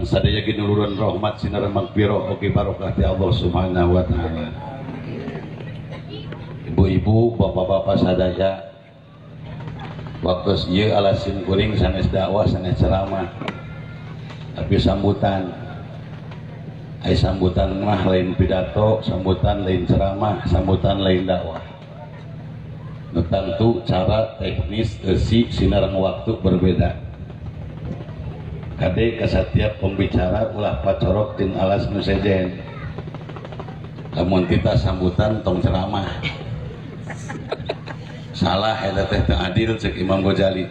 sadaya ginuluran rahmat sinar magpiro oke barokah ti Allah subhanahu wa ta'ala. Ibu-ibu bapak-bapak sadaya waktu ieu alasin kuring sanes dakwah sanes ceramah tapi sambutan ai sambutan mah lain pidato, sambutan lain ceramah, sambutan lain dakwah. Nu tentu cara teknis eusi sinareng waktu berbeda. Kade ke setiap pembicara ulah pacorok tin alas nu sejen. Lamun kita sambutan tong ceramah. Salah eta teh teu adil cek Imam Ghazali.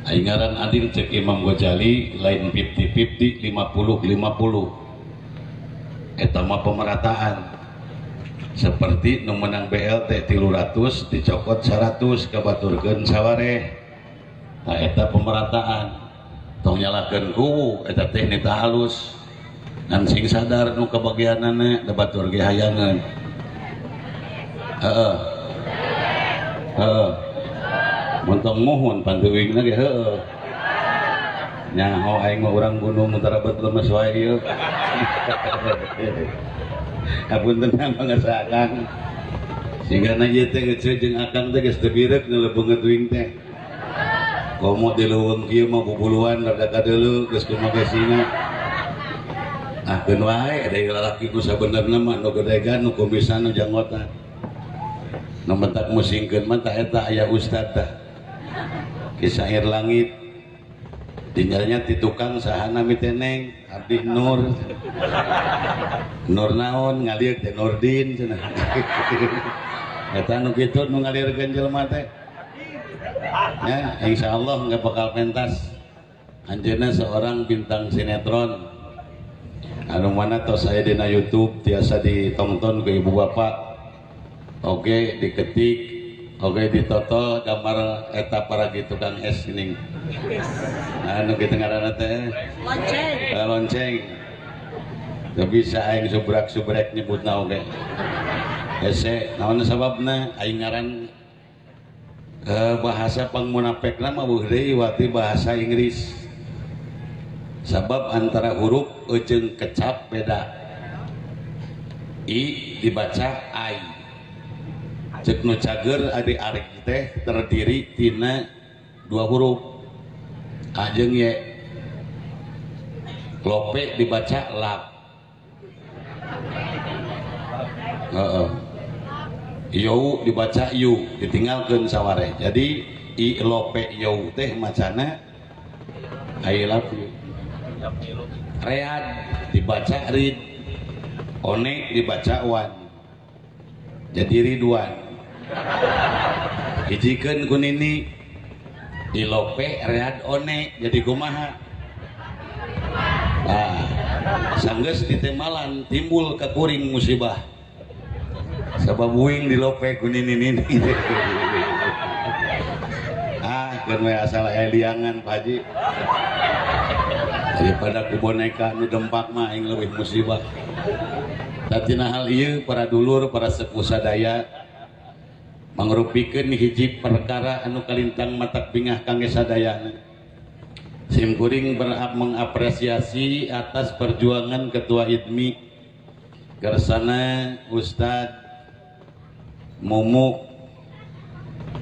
Aing ngaran adil cek Imam Ghazali lain 50-50 50-50. Eta mah pemerataan. Seperti nu menang BLT 300 dicokot 100 kabaturkeun sawareh. Nah eta pemerataan. Tong nyalakeun kuwu eta teh nita halus dan sing sadar nu kabagianana da batur ge hayangeun. Heeh. Montong muhun panteuwingna ge heueuh. Nyaho aing mah urang gunung mutarabet lemes wae ieu. Hapunten pangasakan. Singgana ieu teh geus jeung akang teh geus teu birek nu leubeungeut wing teh. Komo di leuweung kieu mah bubuluan rada kadeuleu geus kumaha sina. Ah keun wae ada lalaki ku sabenerna mah nu gedegan nu kumisan nu janggotan. Nu mentak musingkeun mah tah eta aya ustad tah. Kisah air langit. Tinggalnya ti tukang sahana miteneng abdi Nur. Nur naon ngalieur teh Nurdin cenah. Eta nu kitu nu ngalieureun jelema teh. Ya, insya Allah nggak bakal pentas. Anjeunna seorang bintang sinetron. Anu mana tos saya dina YouTube tiasa ditonton ke ibu bapak. Oke diketik, oke ditoto gambar eta para gitu tukang es geuning. Anu kitu ngaranna teh lonceng. Lonceng. Teu bisa aing subrak-subrek nyebutna oge. Hese naon sababna aing ngaran bahasa pangmunapekna mah deui wati bahasa Inggris. Sabab antara huruf jeung kecap beda. I dibaca ai. Ceuk nu cager adi arek teh terdiri tina dua huruf. A jeung ye. Lope dibaca lap. Yau dibaca yu ditinggalkan saware jadi i lope yau teh macana I love you. Read dibaca rid, one dibaca wan jadi ridwan. Hijikeun kunini i lope read one jadi kumaha. Nah sanggeus ditemalan timbul ka kuring musibah sabab wing di lope kunini keun we asal aya liangan Pak Haji daripada ku boneka nu dempak mah aing leuwih musibah. Tatina hal ieu para dulur para sepuh sadaya mangrupikeun hiji perkara anu kalintang matak bingah kangge sadayana. Sim kuring mengapresiasi atas perjuangan Ketua IDMI Gersana Ustadz Mumuk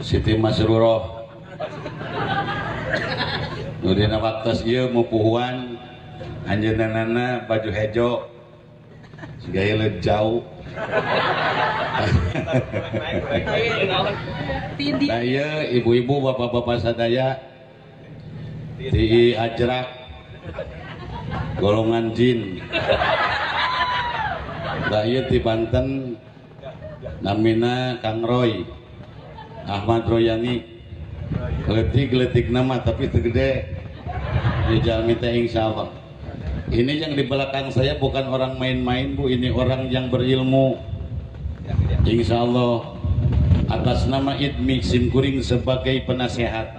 Siti Masruroh nudina waktos ieu mupuhuan anjeunna baju hejo gaya lejau. Nah ieu ibu-ibu bapak-bapak sadaya di Ajrak golongan jin. Nah ieu di Banten namina Kang Roy Ahmad Royani geletik nama tapi tegede dijalmi teh insyaallah. Ini yang di belakang saya bukan orang main-main Bu, ini orang yang berilmu insyaallah. Atas nama IDMI Simkuring sebagai penasehat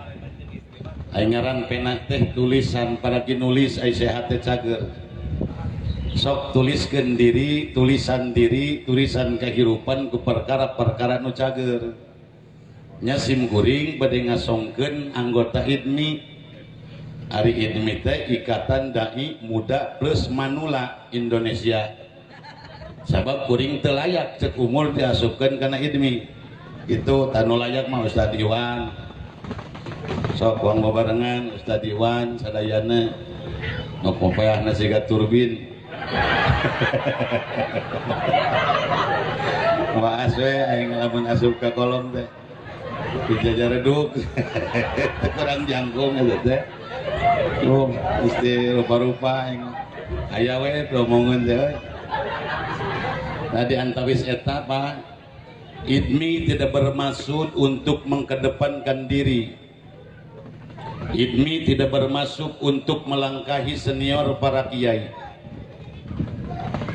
aing ngaran pena teh tulisan para kinulis ai sehat teh cager sok tuliskeun diri tulisan kehidupan ku perkara-perkara nu cager nya simkuring bade ngasongkeun anggota IDMI Hari ini teh Ikatan Dai Muda plus Manula Indonesia. Sabab kuring teu layak cek umur diasupkeun kana idmi. Itu tanu layak mah Ustad Iwan. Sok uang babarengan Ustad Iwan sadayana nu popayahna siga turbin. Maas we aing lamun asup ka kolom teh. Dijajar reduk. Kurang jangkung eta teh. Oh, mesti rupa-rupa yang aya we omongan teh. Tadi antawis eta Pak, IDMI tidak bermaksud untuk mengkedepankan diri. IDMI tidak bermaksud untuk melangkahi senior para kiai.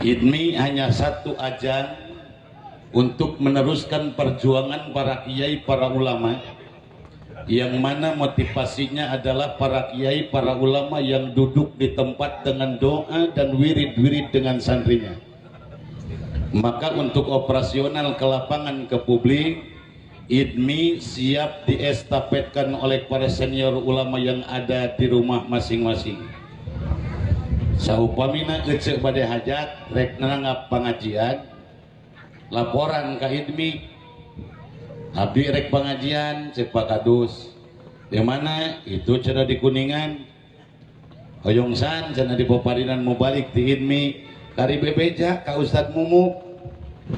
IDMI hanya satu ajang untuk meneruskan perjuangan para kiai, para ulama, yang mana motivasinya adalah para kiai, para ulama yang duduk di tempat dengan doa dan wirid-wirid dengan santrinya. Maka untuk operasional ke lapangan, ke publik, IDMI siap diestafetkan oleh para senior ulama yang ada di rumah masing-masing. Saupamina ecek bade hajat rek nanggap pengajian, laporan ke IDMI. Abdi rek pengajian cek Pak Kadus di mana itu cenah di Kuningan, Hoyongsan cenah di Poparinan mau balik di IDMI kari bebeja ka Ustad Mumu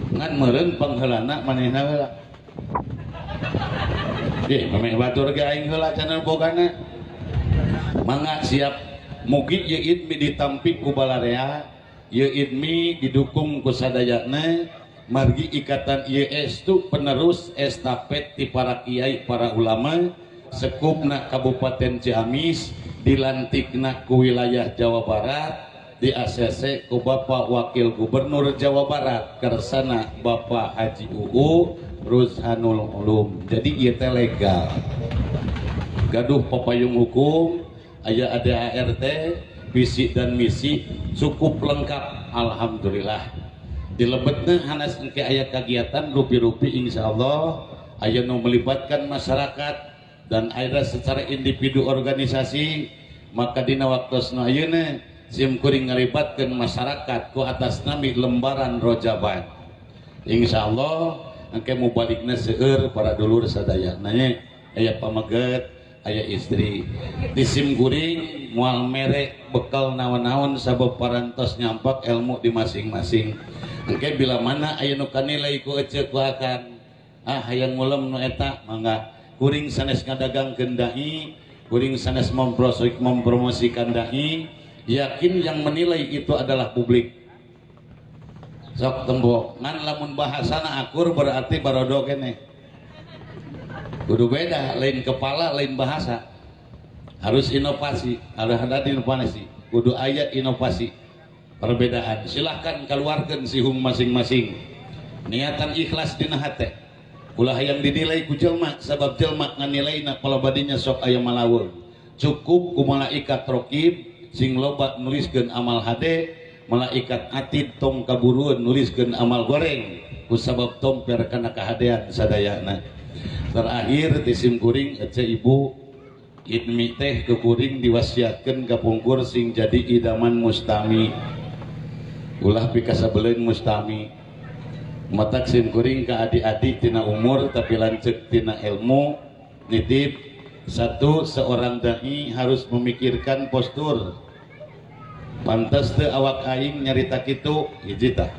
ngan meureun pangheulana manehna heula. Memeh batur ge aing heula cenah bogana. Mangga siap mugi ieu IDMI ditampik ku balarea, ieu IDMI didukung ku sadayana. Margi ikatan IES itu penerus estafet di para kiai, para ulama sekupna Kabupaten Ciamis, dilantikna ku wilayah Jawa Barat, di ACC ku Bapak Wakil Gubernur Jawa Barat kersana Bapak Haji UU Ruzhanul Ulum. Jadi ieu teh legal, gaduh papayung hukum, aya ADART, visi dan misi cukup lengkap, alhamdulillah. Di lebetna hanas engke aya kegiatan rupi-rupi insyaallah aya nu melibatkan masyarakat dan aya secara individu organisasi, maka dina waktosna ayeuna sim kuring ngalibatkeun masyarakat ku atas nami lembaran rojaban. Insyaallah engke mubalikna seueur para dulur sadayana aya pamaget, aya istri. Di sim kuring moal mere bekal naon-naon sabab parantos nyampak ilmu di masing-masing. Engke bila mana aya nu kanilai ku eceuk ku akan hayang ngulem nu eta mangga kuring sanes ngadagangkeun dai, kuring sanes mempromosikan dai, yakin yang menilai itu adalah publik. Sok tembok ngan lamun bahasana akur berarti barodo keneh. Kudu beda, lain kepala lain bahasa. Harus inovasi, harus ada inovasi, kudu aya inovasi. Perbedaan silahkan keluarkan sihum masing-masing, niatan ikhlas dina hate ulah yang dinilai ku jelma sabab jelma nganilaina palabadinya sok aya malaweur. Cukup ku malaikat raqib sing loba nuliskeun amal hade, malaikat atid tong kaburueun nuliskeun amal goreng ku sabab tomper kana kahadean sadayana. Terakhir di sim kuring ece ibu IDMI teh ke kuring diwasiatkeun ka pungkur sing jadi idaman mustami. Ulah pikasabeleun mustami matak sim kuring ka adik-adik tina umur tapi lanceuk tina ilmu nitip. Satu, seorang dai harus memikirkan postur. Pantes teu awak aing nyarita kitu hiji tah.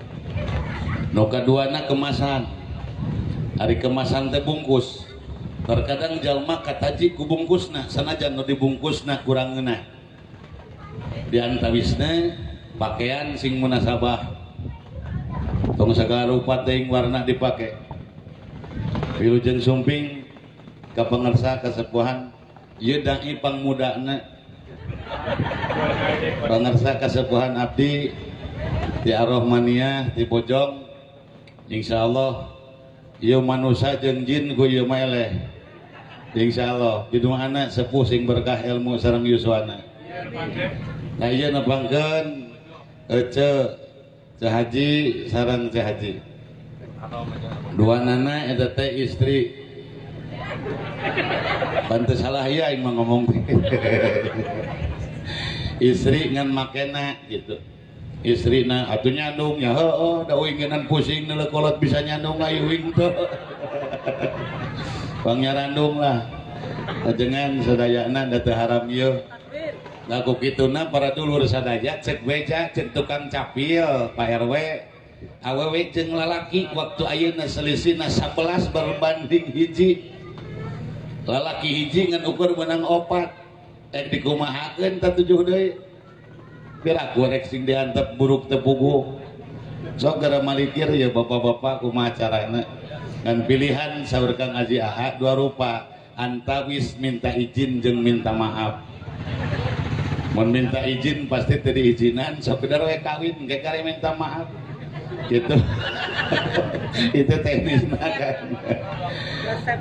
Nu kaduana kemasan. Ari kemasan teh bungkus. Terkadang jalma kataji ku bungkusna sanajan nu dibungkusna kurang ngeunah. Di antawisna pakaian sing munasabah tong sagala rupa teuing warna dipake. Wilujeng sumping ka pangarsa kasepuhan ieu dai pangmudana pangarsa kasepuhan abdi di Ar-Rahmaniyah di Bojong. Insyaallah ieu manusia jeung jin ku ieu mah eleh. Insyaallah di duana sepuh sing berkah ilmu sareng yuswana. Nah ieu nepangkeun Ece Haji sarang Haji dua nana eta teh istri pantes salah ya yang ngomong istri ngan makena gitu istri na atuh nyandung ya da uingenan pusing nele kolot bisa nyandung ayu uing tuh bang nyarandung lah ajengan sadayana da teu haram ieu laku kituna para dulur sadaya cek beja cek tukang capil Pak RW awewe jeung lalaki waktu ayeuna selisihna 11 berbanding hiji lalaki hiji ngan ukur menang 4 dikumahakeun ta 7 deui biar aku rek sing diantep buruk tepugu sok gara malikir ya bapak-bapak kumaha carana dan pilihan saur Kang Haji Aha 2 rupa antawis minta izin jeung minta maaf mun minta izin pasti teu diizinan sok bener we kawin ge kare minta maaf gitu itu teknisna kan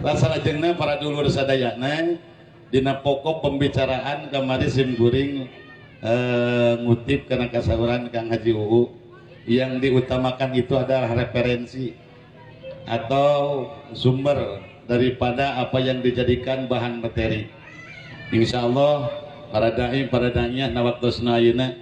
lasalajengna para dulur sadayana dina pokok pembicaraan kamari sim guring ngutip karena kasauran Kang Haji Uu yang diutamakan itu adalah referensi atau sumber daripada apa yang dijadikan bahan materi. Insya Allah para dai para danya na waktosna ayeuna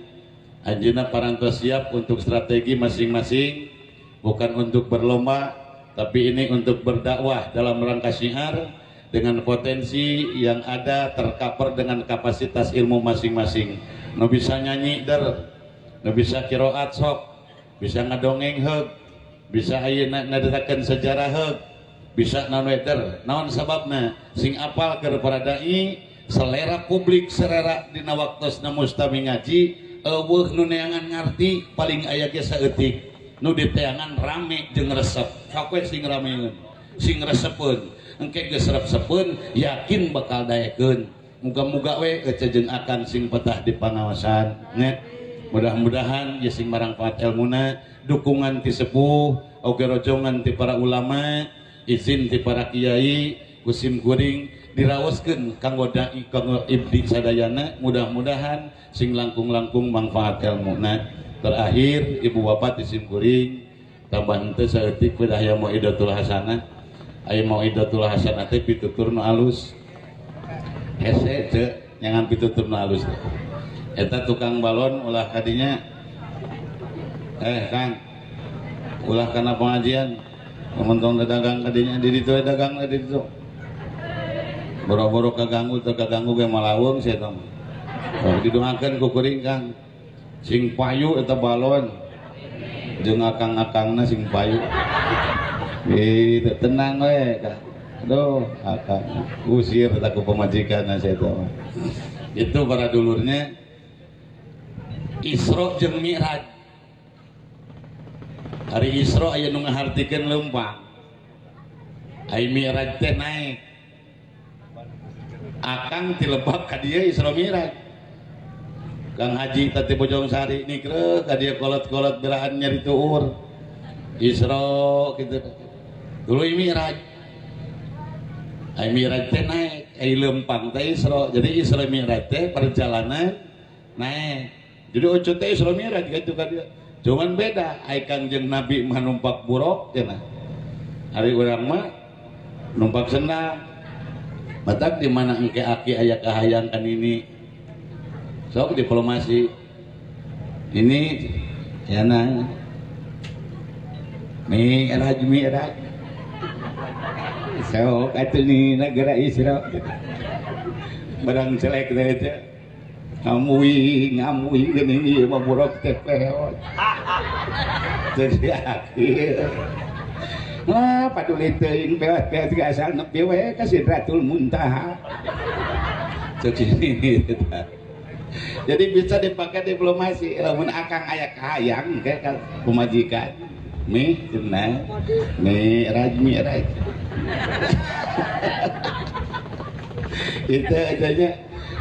anjeunna parantos siap untuk strategi masing-masing, bukan untuk berlomba tapi ini untuk berdakwah dalam rangka syiar dengan potensi yang ada tercover dengan kapasitas ilmu masing-masing. Nu bisa nyanyi der, nu bisa kiroat sok, bisa ngadongeng heug, bisa ayeuna ngadetakeun sejarah heug, bisa naon der. Naon sababna? Sing apal keur para dai, selera publik serera dina waktosna mustami ngaji, eueuh nu neangan ngarti paling aya ge saeutik. Nu diteangan rame jeung resep. Sakoe sing rameun, sing resepeun. Engke geus resepkeun yakin bakal daekeun. Muga-muga we kecejeng akan sing petah di pangawasan net mudah-mudahan ya sing marangfaat ilmuna dukungan ti sepuh oge rojongan ti para ulama izin ti para kiai kusim guring diraoskeun kanggo dai kanggo ibdi sadayana mudah-mudahan sing langkung-langkung manfaat ilmuna terakhir ibu bapak ti sim guring tambah henteu saeutik we aya mauidatul hasanah aya mauidatul hasanah teh pitutur nu alus hese cek nyangan pitutur nu halus eta tukang balon ulah kadinya Kang ulah kana pengajian ngomontong dagang kadinya di ditu dagang di ditu boro-boro kaganggu teu kaganggu ge malawung sia tong didoakeun ku kuring Kang sing payu eta balon jeung akang-akangna sing payu tenang we Kang. Aduh, akan usir takut pemajikan saya tahu. Itu para dulurnya Isra jeung Mi'raj. Hari Isra aya nu ngahartikeun leumpang. Ai Mi'raj teh naik. Akang ti lebak ka dieu Isra Mi'raj. Kang Haji tadi Bojong Sari nikreuh ka dieu kolot-kolot berahan nyari tuur. Isra kitu. Dulu Mi'raj. Ai Mi'raj teh naik, ai leumpang teh Isra. Jadi Isra Mi'raj teh perjalanan naik. Jadi ojo teh Isra Mi'raj gitu kan dia. Cuman beda, ai Kangjeng Nabi mah numpak buruk cenah. Ari urang mah numpak sendal. Matak di mana engke aki aya kahayangkan ini. Sok diplomasi. Ini ya nang. Mi'raj Mi'raj. Sok atuh ni negara Isra barang celek teh teh ngamui geuning ieu mah buruk teh peot jadi akhir wah paduli teuing peot-peot ge asal nepi we ka Sidratul Muntaha segini jadi bisa dipakai diplomasi lamun akang aya kahayang ke pemajikan mi cenah Mi'raj itu adanya.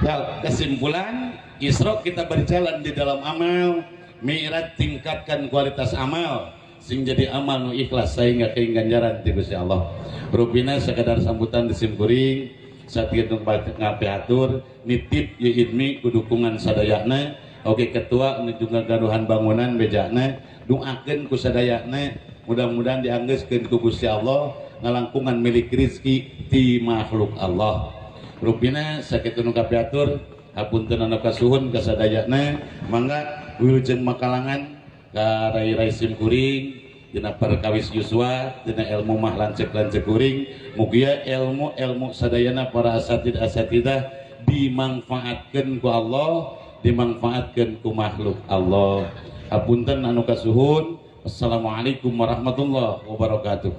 Nah, kesimpulan Isra kita berjalan di dalam amal, Mi'raj tingkatkan kualitas amal sing jadi amal nu ikhlas sehingga keing ganjaran ti Gusti Allah. Rupina sekadar sambutan di simkuring sakieu ngapiatur nitip ieu ilmi ku dukungan sadayana oge ketua nu juga gaduhan bangunan bejana doakeun ku sadayana mudah-mudahan dianggeuskeun ku Gusti Allah ngalangkungan milik rizki ti makhluk Allah. Rupina sakitu nu kapiatur hapunten anu kasuhun kasadayana mangga wilujeng makalangan ka rai-rai simkuring dina perkawis Yuswa dina ilmu mah lancek-lancek kuring mugia ilmu sadayana para asatidah dimanfaatkeun ku Allah, dimanfaatkeun ku makhluk Allah. Hapunten anu kasuhun. Assalamualaikum warahmatullahi wabarakatuh.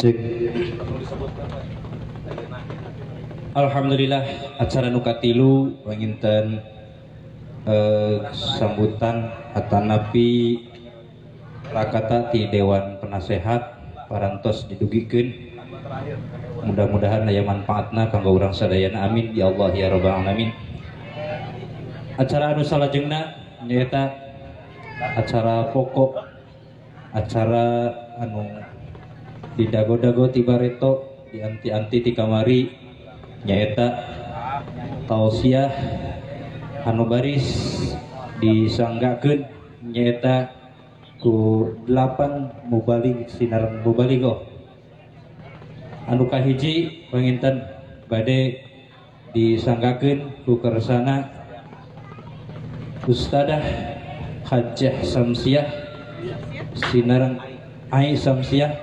Cek. Alhamdulillah acara nukatilu wanginten sambutan atanapi rakata ti Dewan Penasehat parantos didugikeun mudah-mudahan aya manfaatna kanggo urang sadayana amin ya Allah ya rabbal alamin. Acara anu salajengna nyaeta acara pokok, acara anu didago-dago ti bareto dianti-anti ti kamari nyaeta tausiah anu baris disanggakeun nyaeta ku 8 mubalig sinar mubaligo. Anu kahiji panginten bade disanggakeun ku kersana Ustadah Hajjah Samsiah sinareng Ai Samsiah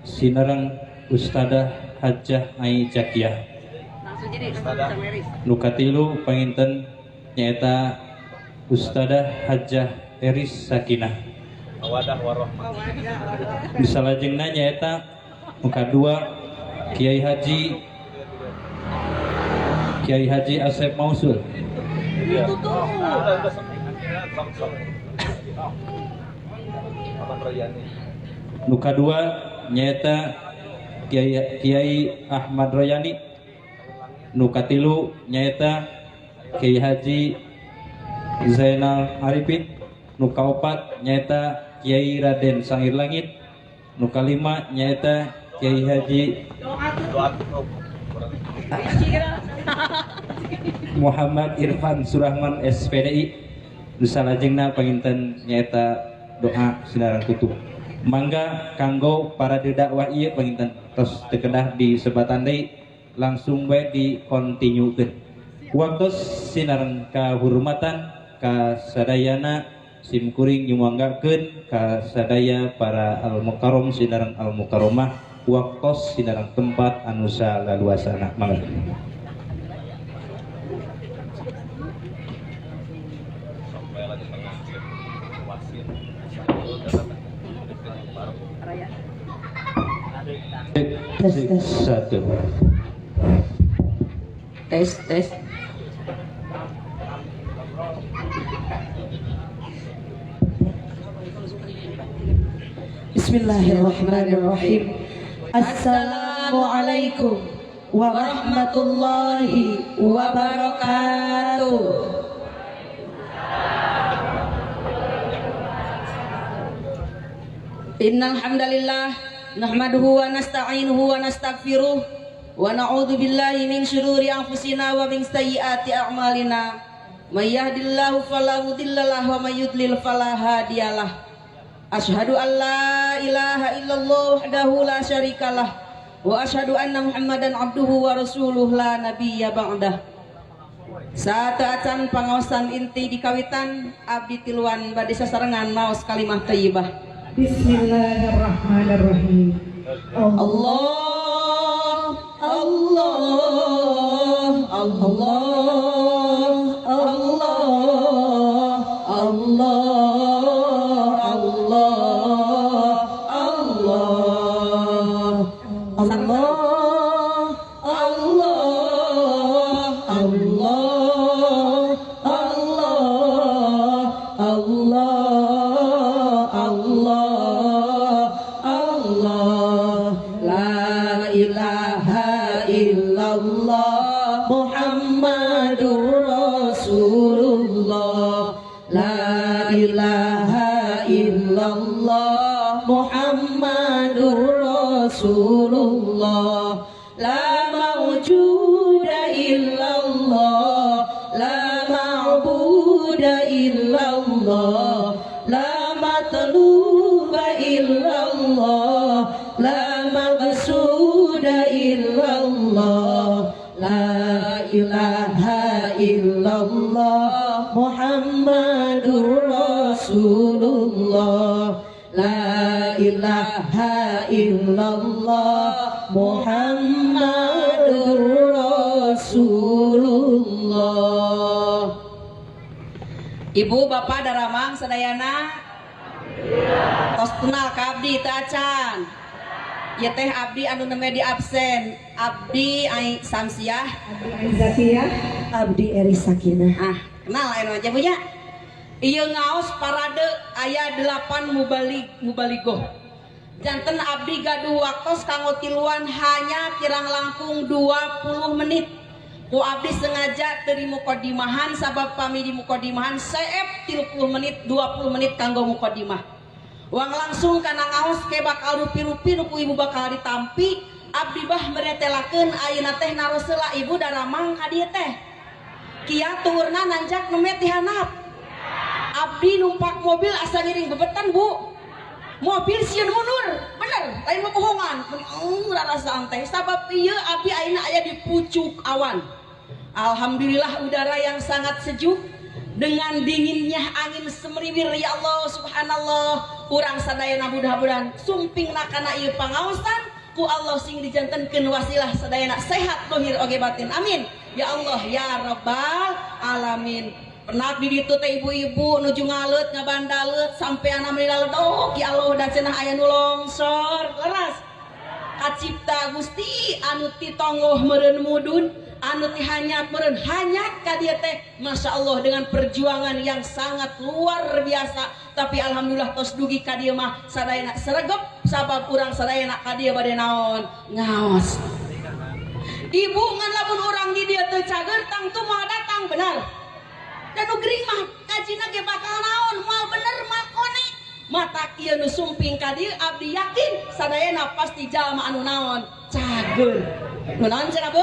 sinareng Ustadah Hajjah Ai Jakiyah. Nukatilu panginten nyaeta Ustadah Hajjah Eris Sakinah. Misalajengna nyaeta muka dua Kiai Haji Asep Mausul. Nuka dua nyaeta Kiai Ahmad Royani. Nuka tilu nyaeta Kiai Haji Zainal Arifin. Nuka opat nyaeta Kiai Raden Sangir Langit. Nuka lima nyaeta Kiai Haji Muhammad Irfan Surahman SPDI. Nusalajengna panginten nyaeta doa sinarang tutup. Mangga kanggo para dakwah ieu panginten tos teu kedah disebatan deui langsung bae dikontinyukeun. Waktos sinareng kahormatan ka sadayana simkuring nyumanggakeun ka sadaya para al-mukarram sinareng al-mukarramah waktos sinareng tempat anu salaluasana. Mangga. Tes satu. Tes. Bismillahirrahmanirrahim. Assalamualaikum warahmatullahi wabarakatuh. Innal hamdalillah nahmaduhu wa nasta'inuhu wa nastaghfiruh wa na'udzu billahi min syururi anfusina wa min sayyiati a'malina. May yahdihillahu fala mudhillalah wa may yudlil fala hadiyalah. Asyhadu an la ilaha illallah wahdahu la syarikalah wa asyhadu anna Muhammadan abduhu wa rasuluh la nabiyya ba'dah. Sateuacan pangaosan inti dikawitan abdi tiluan bade sasarengan maos kalimah thayyibah. Bismillahirrahmanirrahim. Allah Allah Allah Allah Allah Rasulullah la mawjuda illallah la ma'buda illallah la matluba illallah la maqsuda illallah la ilaha illallah Muhammadur Rasulullah la ilaha illallah Muhammadur Rasulullah. Ibu bapak daramang sadayana tos kenal ka abdi teu acan. Ieu teh abdi anu neme di absen. Abdi Ai Samsiah, Abdi Aizatiyah, abdi Eri Sakinah. Kenal anu aja Bu nya. Ieu ngaos parade aya 8 mubaligoh. Janten abdi gaduh waktos kanggo tiluan hanya kirang langkung 20 menit. Ku abdi sengaja teu dimukodimahan sabab pami di mukodimahan seep 30 menit 20 menit kanggo mukadimah. Wang langsung kana ngaos ke bakal rupi-rupi nu ku ibu bakal ditampi. Abdi bah meretelakeun ayeuna teh naroseula ibu daramang ka dieu teh. Kieu tuurna nanjak nemet di handap. Abdi numpak mobil asa ngiring bebetan Bu. Mobil sieun mundur, bener, lain mah bohongan. Rasa teh sabab ieu abdi ayeuna aya di pucuk awan. Alhamdulillah udara yang sangat sejuk dengan dinginnya angin semeriwir ya Allah subhanallah. Urang sadayana mudah-mudahan sumpingna kana ieu pangaosan ku Allah sing dijantenkeun wasilah sadayana sehat dohir oge batin. Amin. Ya Allah ya rabbal alamin. Pernah di ditu teh ibu-ibu nuju ngaleut ngabandaleut sampean meninggal ledog ya Allah da cenah aya nu longsor leras kacipta Gusti anu ti tonggoh meureun mudun anu ti hanyat meureun hanyat ka dieu teh Masya Allah dengan perjuangan yang sangat luar biasa tapi alhamdulillah tos dugi ka dieu mah sadayana sregep sabab urang sadayana ka dieu bade naon ngaos. Ibu ngan lamun urang di dieu teu cager tang tu moal datang benar. Dan ugering mah kajina ge bakal naon moal bener moal kone mata kieu nu sumping ka dieu abdi yakin sadayana pasti jalma anu naon cager nu naon cenah Bu.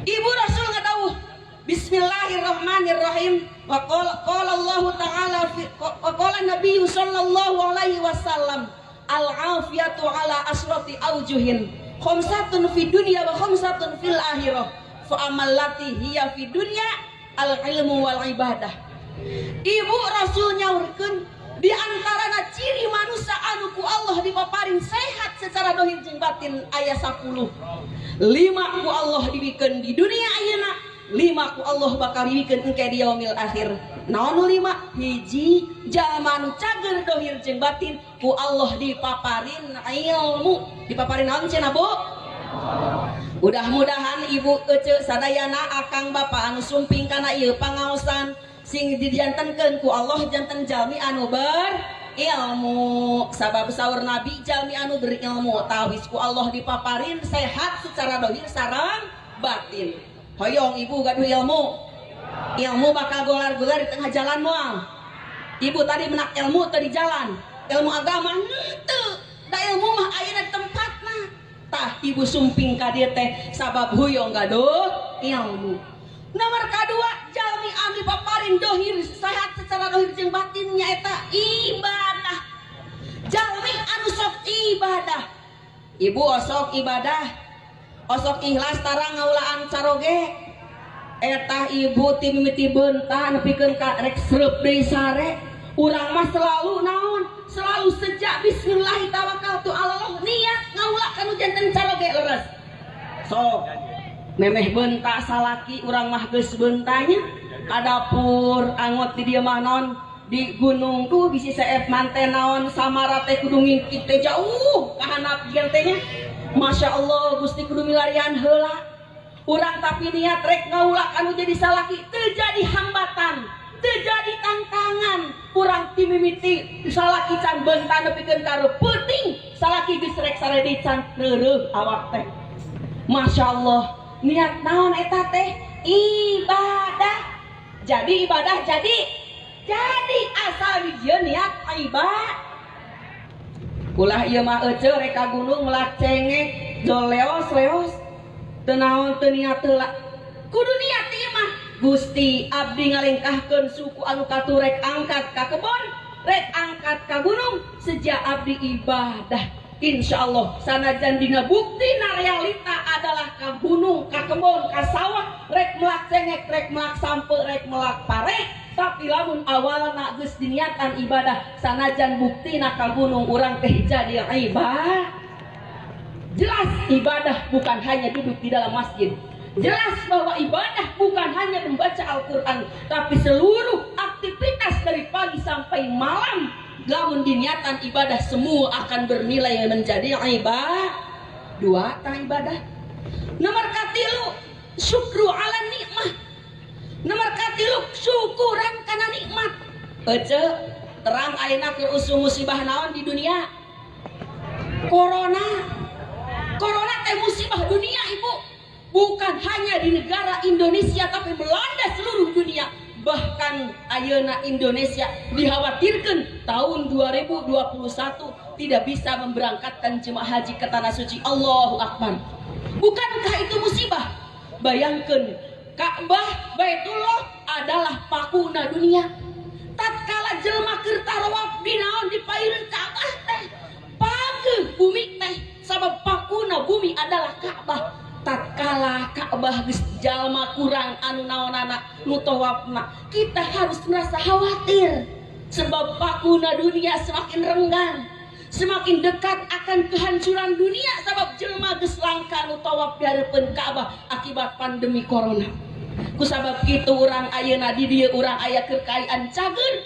Ibu Rasul ngadawuh Bismillahirrahmanirrahim wa qala Allah taala wa qala Nabi sallallahu alaihi wasallam al afiyatu ala asrati aujuhin khamsatun fid dunya wa khamsatun fil akhirah fa amallati hiya fid dunya al-ilmu wal ibadah. Ibu Rasul nyaurkeun di antarana ciri manusia anu ku Allah dipaparin sehat secara dohir jeung batin aya 10. 5 ku Allah dibikeun di dunia ayeuna, 5 ku Allah bakal dibikeun engke di yaumil akhir. Naon nu 5? Hiji jalma anu cager dohir jeung batin ku Allah dipaparin ilmu. Dipaparin naon cenah Bu? Mudah-mudahan ibu ece sadayana akang bapak anu sumping kana ieu pangaosan sing dijantenkeun ku Allah janten jalmi anu berilmu sabab saur Nabi jalmi anu berilmu tawis ku Allah dipaparin sehat secara dohir sareng batin. Hoyong ibu gaduh ilmu bakal golar-golar di tengah jalan moal. Ibu tadi menak ilmu tadi jalan ilmu agama teu da ilmu mah aya di tempatna. Tah ibu sumping ka dieu teh sabab huyong gaduh ilmu. Nomor kadua jalmi anu paparin dohir sehat secara dohir jeung batin nyaeta ibadah ibadah. Ibu osok ibadah, osok ikhlas tara ngaulaan caroge. Eta ibu timimiti bentah nepikeun ka rek sreup deui sare. Urang mah selalu naon? Selalu sejak bismillah tawakkaltu Allah niat ngaula kanu janten caroge leres. Sok memeh bentah salaki urang mah geus bentahnya ka dapur angot di dieu mah naon di gunung tuh bisi seep manten naon samara teh kudu ngingkit teh jauh ka handap dieu teh nya. Masya Allah Gusti kudu milarian heula. Urang tapi niat rek ngaula anu jadi salaki teu jadi hambatan, teu jadi tantangan. Urang ti mimiti salaki can bentah nepikeun ka peuting salaki geus rek saredi can reureuh awak teh. Masya Allah niat naon eta teh ibadah. Jadi ibadah jadi asal ieu niat ibadah. Ulah ieu mah euceu rek ka gunung melak cengek jol leos teu naon teu niat heula. Kudu niat ieu mah Gusti abdi ngalengkahkeun suku anu katu rek angkat ka kebon, rek angkat ka gunung sejak abdi ibadah. Insya Allah sanajan dina bukti na realita adalah ka gunung, ka kebon, ka sawah, rek melak cengek, rek melak sampe, rek melak pare. Tapi lamun awalna geus diniatan ibadah sanajan bukti na ka gunung urang teh jadi ibadah. Jelas ibadah bukan hanya duduk di dalam masjid. Jelas bahwa ibadah bukan hanya membaca Al-Quran, tapi seluruh aktivitas dari pagi sampai malam lamun diniatan ibadah semua akan bernilai menjadi ibadah. Dua tang ibadah. Nomor katilu syukru ala nikmah. Nomor katilu syukuran karena nikmat. Ece terang ayeuna keur usum musibah naon di dunia. Corona teh musibah dunia ibu. Bukan hanya di negara Indonesia tapi melanda seluruh dunia. Bahkan ayeuna Indonesia dikhawatirkan tahun 2021 tidak bisa memberangkatkan jemaah haji ke tanah suci. Allahu Akbar. Bukankah itu musibah? Bayangkan Ka'bah Baitullah adalah pakuna dunia. Tatkala jelema keur tarawaf dinaon dipaireun Ka'bah teh pageuh bumi teh sabab pakuna bumi adalah Ka'bah. Tatkala Ka'bah geus jalma kurang anu naonana nu tawafna, kita harus merasa khawatir sebab pakuna dunia semakin renggang, semakin dekat akan kehancuran dunia sebab jelma geus langka nu tawaf di hareupeun Ka'bah akibat pandemi corona. Kusabab kitu urang ayeuna di dieu urang aya keur kaayaan cager,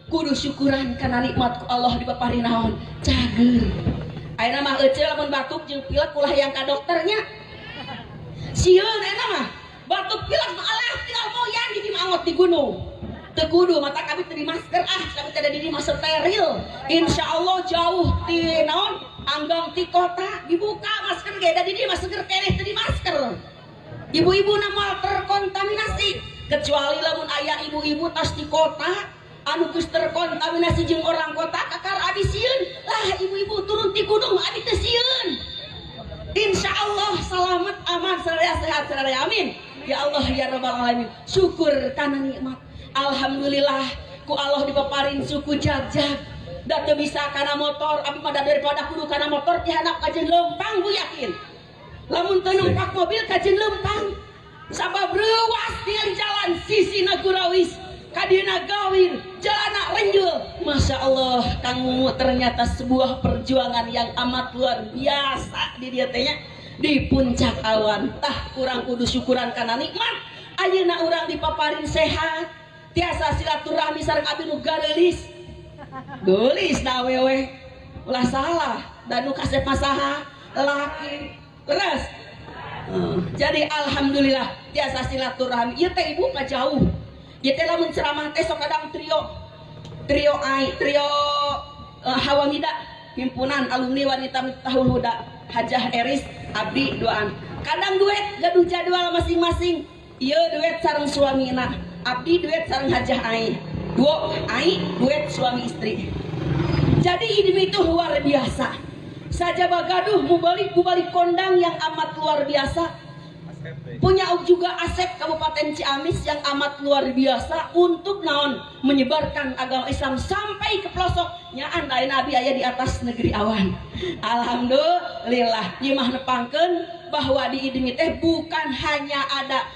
kudu syukuran kana nikmat ku Allah dipapari naon cager. Ayeuna mah euceul lamun batuk jeung pilek ulah yang ka dokternya. Sieun eta mah batuk pilek mah alah tinggal moyan di dieu angot di gunung. Teu kudu mata kami teu di masker kami teh di dieu steril. Insyaallah jauh ti naon anggang ti kota dibuka masker ge da di dieu masker keneh teu di masker. Ibu-ibu namal terkontaminasi kecuali lamun aya ibu-ibu tas di kota anu geus terkontaminasi jeung orang kota kakar abis sieun lah ibu-ibu turun ti gunung abis teu sieun. Insya Allah selamat aman saraya sehat saraya amin ya Allah ya rabbal alamin. Syukur karena nikmat alhamdulillah ku Allah dipaparin suku jag-jag da teu bisa kana motor abi mah daripada kudu kana motor ti handap kajeun leumpang bu yakin lamun teu numpak mobil kajeun leumpang sabab reuwas di jalan sisi Nagurawis kadina gawir jalana renjul. Masya Allah Kang Mumu ternyata sebuah perjuangan yang amat luar biasa di dia tanya di puncak awan. Tah kurang kudu syukuran karena nikmat ayeuna urang dipaparin sehat tiasa silaturahmi sareng abdi nu geulis da awewe ulah salah dan nu kasep masaha lelaki terus jadi alhamdulillah tiasa silaturahmi ieu teh ibu mah jauh. Ya teh lamun ceramah teh sok kadang trio Hawamida himpunan alumni wanita Miftahul Huda Hajah Eris abdi doan. Kadang duet gaduh jadwal masing-masing. Ieu duet sareng suamina, abdi duet sareng Hajah Ai. Duo Ai duet suami istri. Jadi hidup itu luar biasa. Saja bagaduh mubalik kondang yang amat luar biasa. punya juga Asep Kabupaten Ciamis yang amat luar biasa untuk naon menyebarkan agama Islam sampai ke pelosok nyaan lain nabi aya di atas negeri awan. Alhamdulillah ieu mah nepangkeun bahwa di Idmi teh bukan hanya ada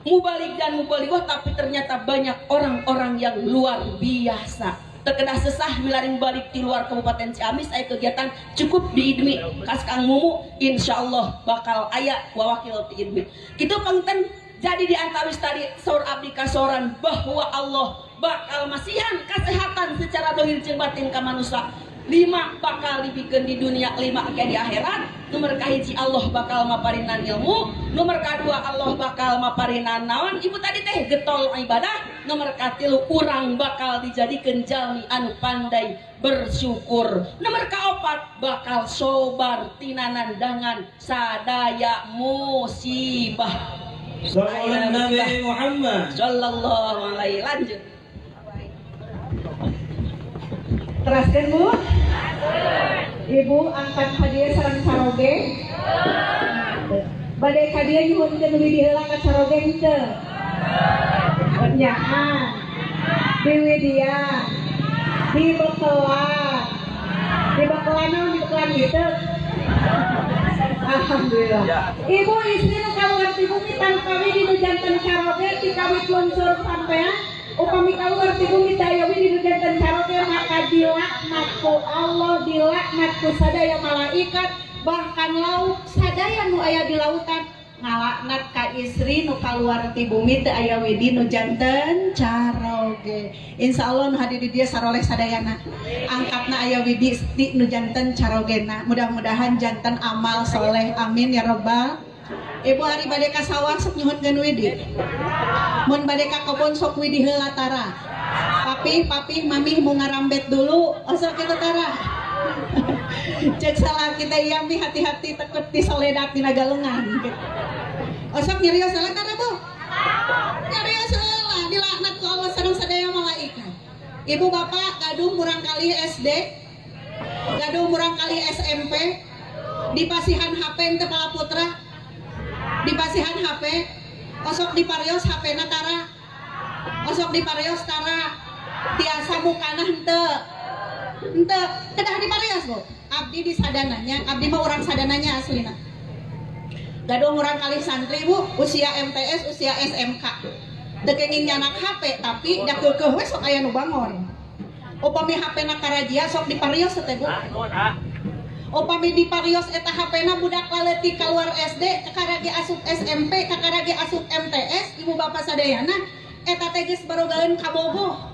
mubalik dan mubalighah, tapi ternyata banyak orang-orang yang luar biasa. Terkedah sesah milaring balik di luar Kabupaten Ciamis aya kegiatan cukup di Idmi kas Kang Mumu insyaallah bakal aya wawakil di Idmi kitu pangten. Jadi di antawis tadi saur abdi kasoran bahwa Allah bakal masihan kesehatan secara dohir jeung batin ka manusia. 5 bakal dibikeun di dunia, 5 aya di akhirat. Nomor kahiji Allah bakal maparinan ilmu, nomor kadua Allah bakal maparinan naon ibu tadi teh getol ibadah, nomor katilu urang bakal dijadikeun jalmi anu pandai bersyukur, nomor kaopat bakal sobar tina nandangan sadaya musibah. Sallallahu Nabi Muhammad sallallahu alaihi lanjut. Teraskan Bu. Ibu angkat hadiah sareng saroge. Badai hadiah nyuhunkeun widi heula ka saroge henteu. Nyahan. Di Widya. Di Bekelan. Di Bekelan naon di Bekelan gitu. Alhamdulillah. Ibu istri nu kaluar ti bumi tanpa widi nu janten saroge ti kawit lunsur sampean. Upami kaluar ti bumi dayawi di janten saroge maka dilaknat ku Allah, dilaknat ku sadaya malaikat, bahkan lauk sadaya nu aya di lautan ngalaknat ka istri nu kaluar ti bumi teu aya widi nu janten caroge. Insyaallah nu hadir di dieu saroleh sadayana angkatna aya widi nu janten carogena. Mudah-mudahan janten amal soleh, amin ya rabbal. Ibu hari bade ka sawah sok nyuhunkeun widi. Mun bade ka kebon sok widi heula tara. Papi, mami mau ngarambet dulu. Osok kita tara. Cek salah kita yami hati-hati takut disoledak di nagalungan. Osok nyarios salah tara Bu. Nyarios salah dilaknat ku Allah sareng sadaya malaikat. Ibu bapak gaduh murang kali SD, gaduh murang kali SMP, dipasihan HP teu pala putra. Dipasihan HP, osok diparios HP na tara, osok diparios tara, tiasa mukana henteu, kedah diparios Bu. Abdi di sadananya, abdi mah orang sadananya aslina. Gaduh orang kali santri Bu, usia MTS, usia SMK. Teu kenging nyanak HP, tapi dak keukeuh we sok aya nu bangor. Upami HP na karajia sok diparios teh Bu. Upami diparios eta HP-na budak laleutik kaluar SD, kakarage asup SMP, kakarage asup MTS, ibu bapak sadayana eta teh geus barogaeun kabogoh.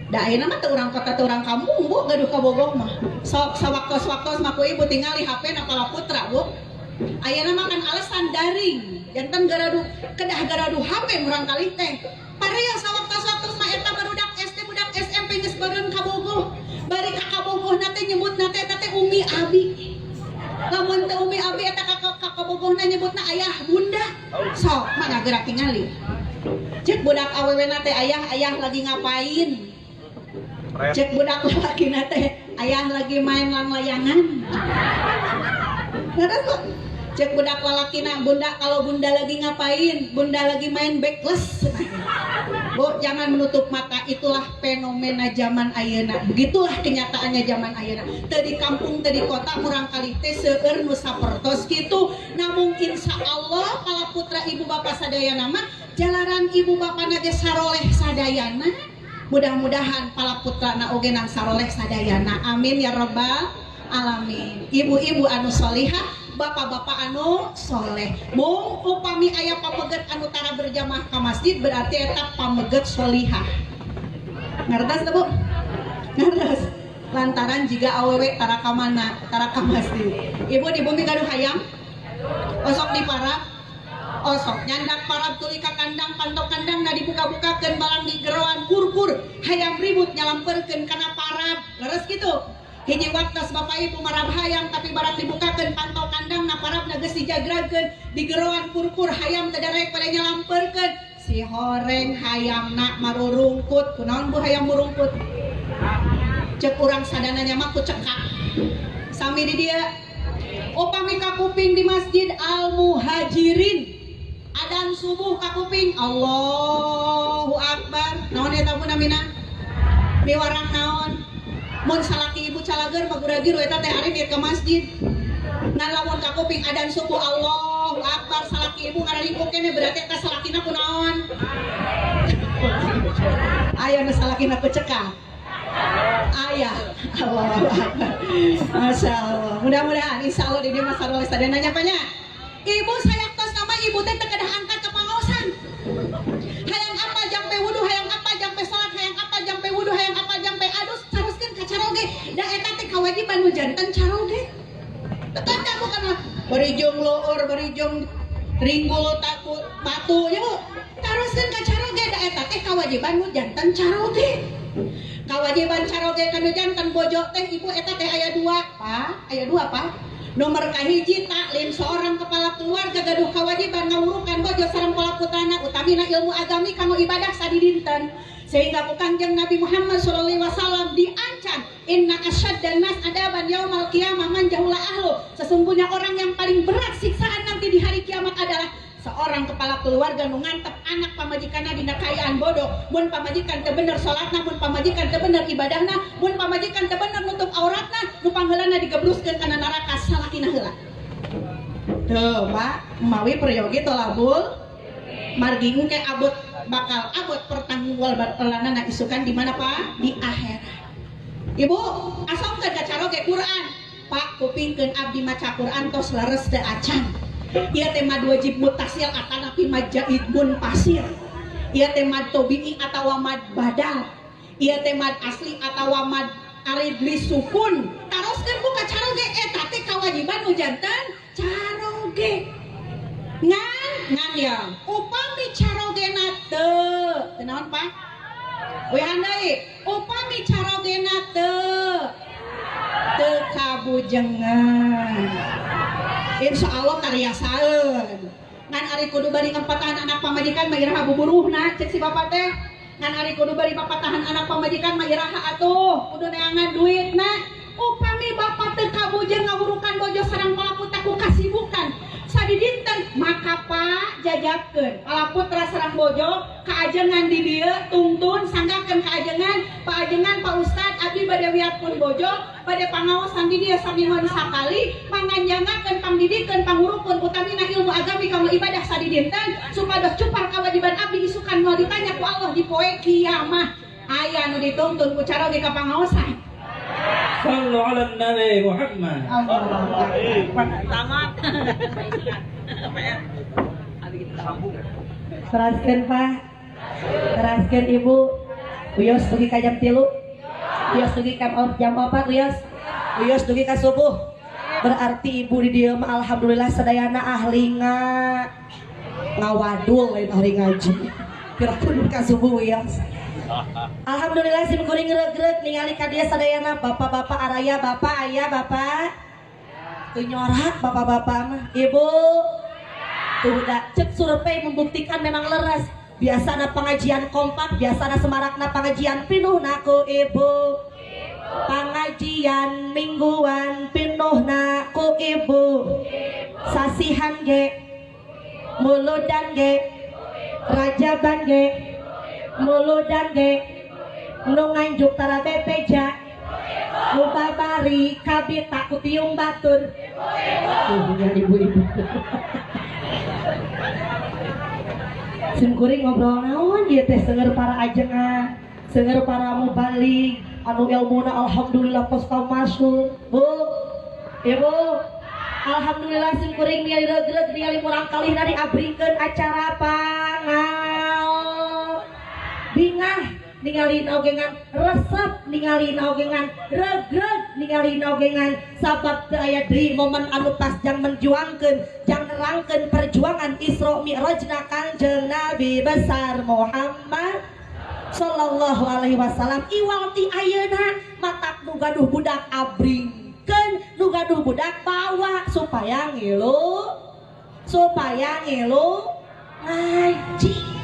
Da ayeuna mah teu urang kota teu urang kampung Bu, gaduh kabogoh mah. Sok sawaktos-waktos mah ku ibu tingali HP-na pala putra Bu. Ayeuna mah kan alasan daring, janten kedah garaduh HP murang kalih teh. Pareos sawaktos-waktos mah eta barudak SD, budak SMP geus bareun kabogoh. Bari ka kabogoh nate nyebut nate Umi Abi. Lamun teu Umi Abi eta ka kabogohna nyebutna ayah bunda. Sok mangga gerak tingali. Cek budak awewe nate ayah lagi ngapain? Cek budak laki nate ayah lagi main layangan. Terus cek budak lalakina bunda, kalau bunda lagi ngapain? Bunda lagi main backless. Bu, jangan menutup mata, itulah fenomena zaman ayeuna. Begitulah kenyataannya zaman ayeuna. Teu di kampung, teu di kota, murang kali teh seueur nu sapertos kitu. Namun insyaallah pala putra ibu bapak sadayana mah jalaran ibu bapana ge saroleh sadayana. Mudah-mudahan pala putrana oge nang saroleh sadayana. Amin ya rabbal alamin. Ibu-ibu anu sholihah, bapak-bapak anu soleh. Mung upami aya pameget anu tara berjamaah ka masjid berarti eta pameget sholihah. Ngertos teu Bu? Ngertos. Lantaran jika awewe tara ka mana? Tara ka masjid. Ibu di bumi gaduh hayam. Osok diparab. Osok nyandak parab tuluy ka kandang, pantok kandang na dibuka-bukakeun barang di geroan kur-kur. Hayam ribut nyalamperkeun kana parab. Leres kitu. Hiji waktos bapak ibu marab hayam tapi barang dibukakeun pantau kandang na parab na geus dijagrakeun di geroan kurkur hayam teu darek pada nyalamperkeun si horeng hayamna marurungkut. Kunaon Bu hayam murungkut? Cek urang sadananya mah ku cekak sami di dieu. upami kakuping di Masjid Al Muhajirin adan subuh kakuping Allahu Akbar naon eta pun namina miwarang naon mun salaki ibu calager maguragiru eta teh ari ke masjid ngan lamun kakuping adan subuh Allahu Akbar salaki ibu ngaringkuk kene berarti eta salakina kunaon aya nu salakina kecekak ayah Allahu Akbar Masya Allah mudah-mudahan insya Allah di dia masa roles tadi nanya apanya ibu saya tos nama ibu teh terkedah angkat ke pangosan hayang apa jampe wudu hayang apa jampe sholat hayang apa jampe wudu hayang apa jampe adus caruskeun ka caroge da eta teh kawajiban nu janten caroge tekan kamu kana bari jeung loor bari jeung ringgul takut batu nya bu caruskeun ka caroge da eta teh kawajiban nu janten caroge kawajiban caroge kanu janten bojo teh ibu eta teh aya dua pak nomor kahiji taklim seorang kepala keluarga gaduh kewajiban ngawurukan bojo sareng kala putrana utamina ilmu agami kanggo ibadah sadi dinten sehingga ku Kangjeng Nabi Muhammad sallallahu alaihi wasallam diancam inna asyaddan nas adaban yaumal qiyamah man jahula ahlu sesungguhnya orang yang paling berat siksaan nanti di hari kiamat adalah seorang kepala keluarga nu ngantep anak pamajikanna dina kaayaan bodoh mun pamajikan teu bener salatna mun pamajikan teu bener ibadahna mun pamajikan teu bener nutup auratna nu pangheulana digebruskeun kana neraka salakina heula teu Pak mawi peryogi tolabul margi engke abot bakal abot pertanggungjawabanna isukan di mana Pak di akhirat Ibu asongkeun ka caroge Quran Pak kupingkeun abdi maca Quran tos leres teu acan ia tema wajib mutasil atau napi majahid mun pasir ia tema tobi'i atau mad badal ia tema asli atau mad aridli sukun taroskeun ku ka caroge eta teh kawajiban nu janten caroge ngan ya upami carogena teu naon Pak we handai upami carogena teu kabujengan insya Allah karyasaeun ngan ari kudu bari ngempatahan anak pamajikan mah iraha buburuhna cek si bapak teh ngan ari kudu bari papatahan anak pamajikan mah iraha atuh kudu neangan duitna upami bapak teh kabujeng ngawurukan bojo sareng palaputa ku kasibukan sadi dinten maka Pak jajabkeun palaputra sareng bojo kaajengan di dieu tungtun sanggakeun kaajengan Pak Ustad abdi bade wiatkeun bojo bade pangaosan di dieu saminggon sakali manganjangakeun pangdidikeun pangurupkeun utamina ilmu agami kanggo ibadah sadi dinten supados cupar kawajiban abdi isukan moal ditanya ku Allah di poe kiamah aya nu dituntun ku caroge ka pangaosan Sallu ala Nabi Muhammad. Tamat. Teraskeun Pak. Teraskeun Ibu. Uyos dugi ka jam 3. Uyos dugi ka jam 4 Uyos. Uyos dugi ka subuh. Berarti Ibu di dieu mah alhamdulillah sadayana ahli ngawadul lain ahli ngaji. Kira-kira ka subuh Uyos. Alhamdulillah sim kuring regreg ningali ka dieu sadayana bapak-bapak araya bapak aya bapak teu nyorak bapak-bapak mah Ibu tuh da cek survei membuktikan memang leres biasana pengajian kompak biasana semarakna pengajian pinuhna ku Ibu pengajian mingguan pinuhna ku Ibu sasihan ge muludan ge rajaban ge muludan ge nu nganjuk tara bebeja nu babari kabita ku tiung batur ibu-ibu simkuring ngobrol naon ieu teh seueur para ajengan seueur para mubalik anu ilmuna alhamdulillah tos masyhur Bu Ibu alhamdulillah simkuring ningali regreg ningali murang kalihna diabrikeun acara pangaos bingah ningali naogengan resep ningali naogengan regreg ningali naogengan sabab teu aya deui momen anu pas jang menjuangkeun jang nerangkeun perjuangan Isra Mi'rajna Kangjeng Nabi besar Muhammad sallallahu alaihi wasallam iwal ti ayeuna matak nu gaduh budak abringkeun nu gaduh budak bawa supaya ngilu ngaji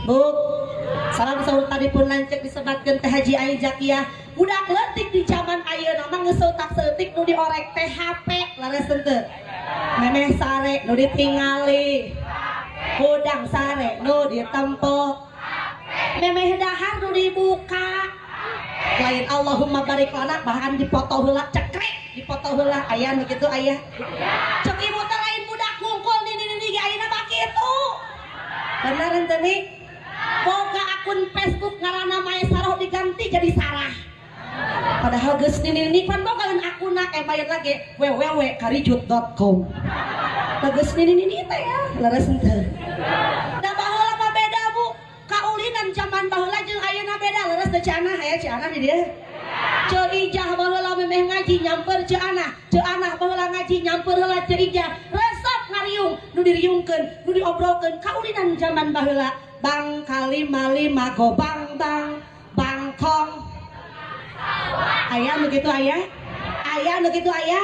Bu salam saur tadi pun lancek disebatkeun teh Haji Ai Zakiyah budak leutik di zaman ayeuna mah geus seutak seutik nu diorek teh HP laras teu memeh sare nu ditingali hudang sare nu ditempo memeh dahar nu dibuka lain Allahumma barik lana bahan dipoto heula cekrek dipoto heula aya nu kitu aya cek ibu teh lain budak ngungkul di ge ayeuna mah kitu bener henteu nih boga akun Facebook ngaranna Mae Saroh diganti jadi Sarah padahal geus nini pan bogaeun akunna bayar lagi www.karijut.com geus nini teh ya leres henteu da baheula mah beda Bu kaulinan zaman baheula jeung ayeuna beda leres teh Cianah aya Cianah di dieu Ceu Ijah baheula memeh ngaji nyamper Ceu Anah baheula ngaji nyamper heula Ceu Ijah resep ngariung nu diriungkeun nu diobrolkeun kaulinan zaman baheula bang kali mali mago bang bangkong aya nu kitu aya nu kitu aya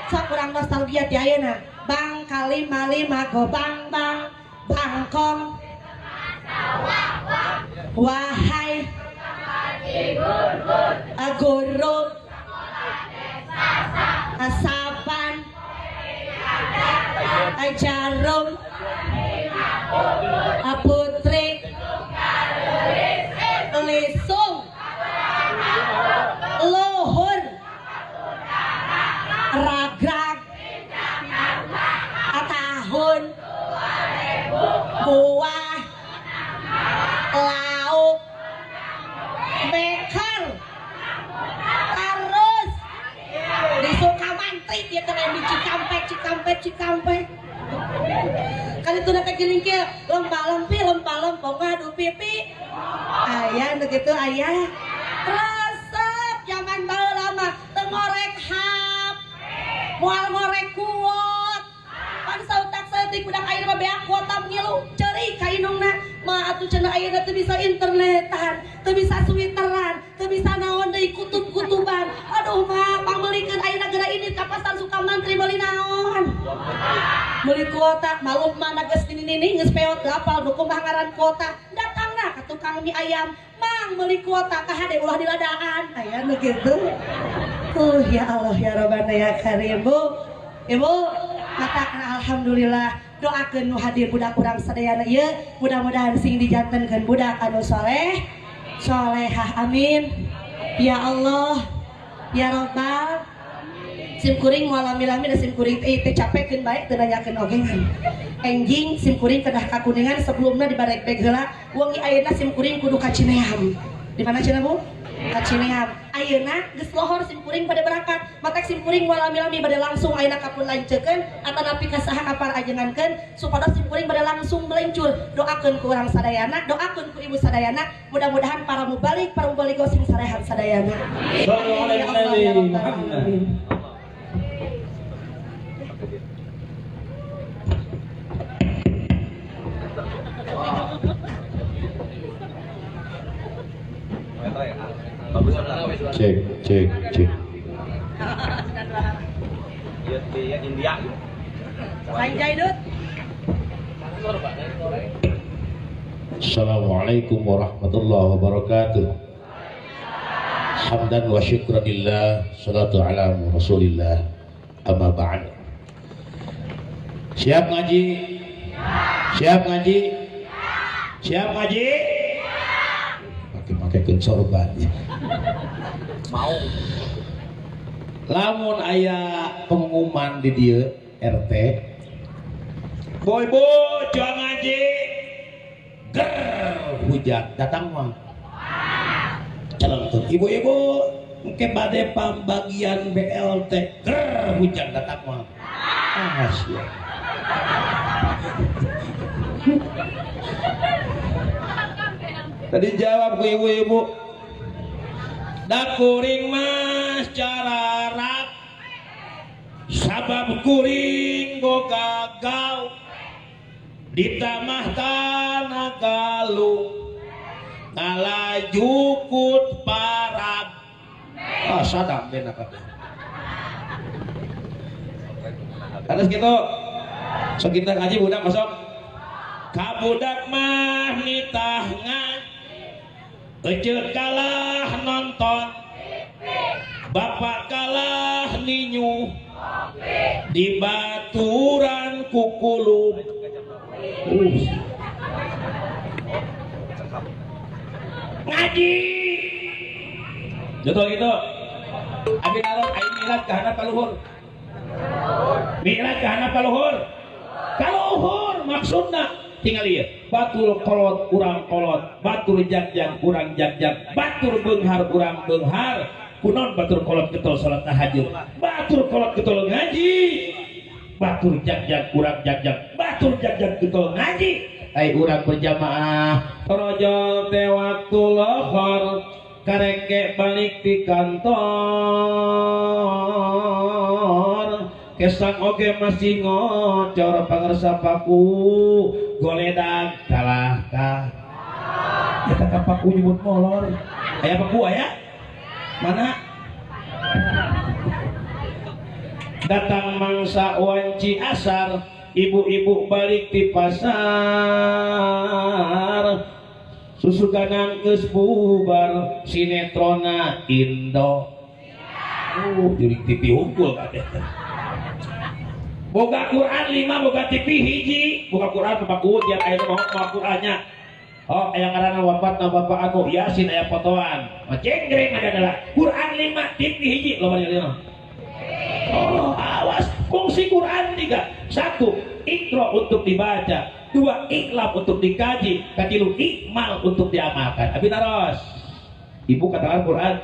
sok urang nostalgia ti ayeuna bang kali mali mago bang bangkong wahai guru asapan jarum putri lisung luhur ragrag tahun buah lauk beker terus di Sukamantri dia kena di Cikampek kan itu nak kiring ke lempong ngadu pipi aya nu kitu aya resep zaman baheula mah teu ngorek hap moal ngorek kuot pan sautak-sautik budak ayeuna mah beak kuota ngilu ceurik ka indungna mah atuh cenah ayeuna teu bisa internetan teu bisa switteran teu bisa naon deui kutub-kutuban aduh mah pameulikeun ayeuna geura ini ka pasar Sukamantri meuli naon meuli kuota malum mana geus nini geus peot apal nu kumaha ngaran kuota datangna ka tukang mie ayam mang meuli kuota ka hade ulah diladaan aya nu kitu ya Allah ya Rabbana ya Karim Bu Ibu katakan alhamdulillah doakeun nu hadir budak urang sadayana ieu mudah-mudahan sing dijantenkeun budak anu saleh salehah amin ya Allah ya Rabbal sim kuring moal lami-lami da sim kuring teh capekeun bae teu nanyakeun ogengan enjing sim kuring kedah ka Kuningan sebelumna dibarek-barek heula wengi ayeuna sim kuring kudu ka Cineam di mana cenah Bu ka Cineam ayeuna geus lohor sim kuring pada berangkat matak sim kuring moal lami-lami bade langsung ayeuna kapun lancekeun atanapi ka saha kapal ajengankeun supados sim kuring bade langsung melencur doakeun ku urang sadayana doakeun ku ibu sadayana mudah-mudahan para mubalik sing sarehan sadayana sallallahu alaihi wasallam cek India Sanjay Dut Assalamualaikum warahmatullahi wabarakatuh. Hamdan wa syukranillah, salatu ala rasulillah, amma ba'd. Siap ngaji? Siap ngaji? Siap ngaji? Pakai sorban ya. mau Lamun aya pengumuman di dieu RT boy jangan ngaji ger hujan datang mah calon ibu-ibu mungkin bade pambagian BLT ger hujan datang mah asyik tadi jawab ku ibu-ibu da kuring mas cararap sabab kuring go gagal ditamah tanah galung ngalajukut parab sadam benak terus gitu sekitar ngaji budak masuk kabudak mah nitah Ece kalah nonton, bapak kalah ninyu, di baturan kukulub ngaji jodoh gitu abi naron aing milad ka handap kaluhur milad ka handap kaluhur maksudna tinggal ieu batur kolot urang kolot batur jagjag urang jagjag batur beunghar urang beunghar kunaon batur kolot getol salat tahajud batur kolot getol ngaji batur jagjag urang jagjag batur jagjag getol ngaji ai urang berjamaah torojol teh waktu lohor kareke balik di kantor kesang oge masih ngocor pangarsa paku goledag kalah kah eta ka paku nyebut molor aya paku aya mana datang mangsa wanci asar ibu-ibu balik di pasar susu ganang geus bubar sinetrona Indo jurik TV unggul kabeh boga Quran 5 boga TV hiji boga Quran papaku tiap aya mau Qurannya oh aya ngaranna wafatna bapak anu Yasin aya fotoan cengreng adalah Quran 5 TV hiji loba lieu oh awas fungsi Quran 3 1 Iqra untuk dibaca 2 Iqlab untuk dikaji 3 Ikmal untuk diamalkan abi naros ibu katakan Quran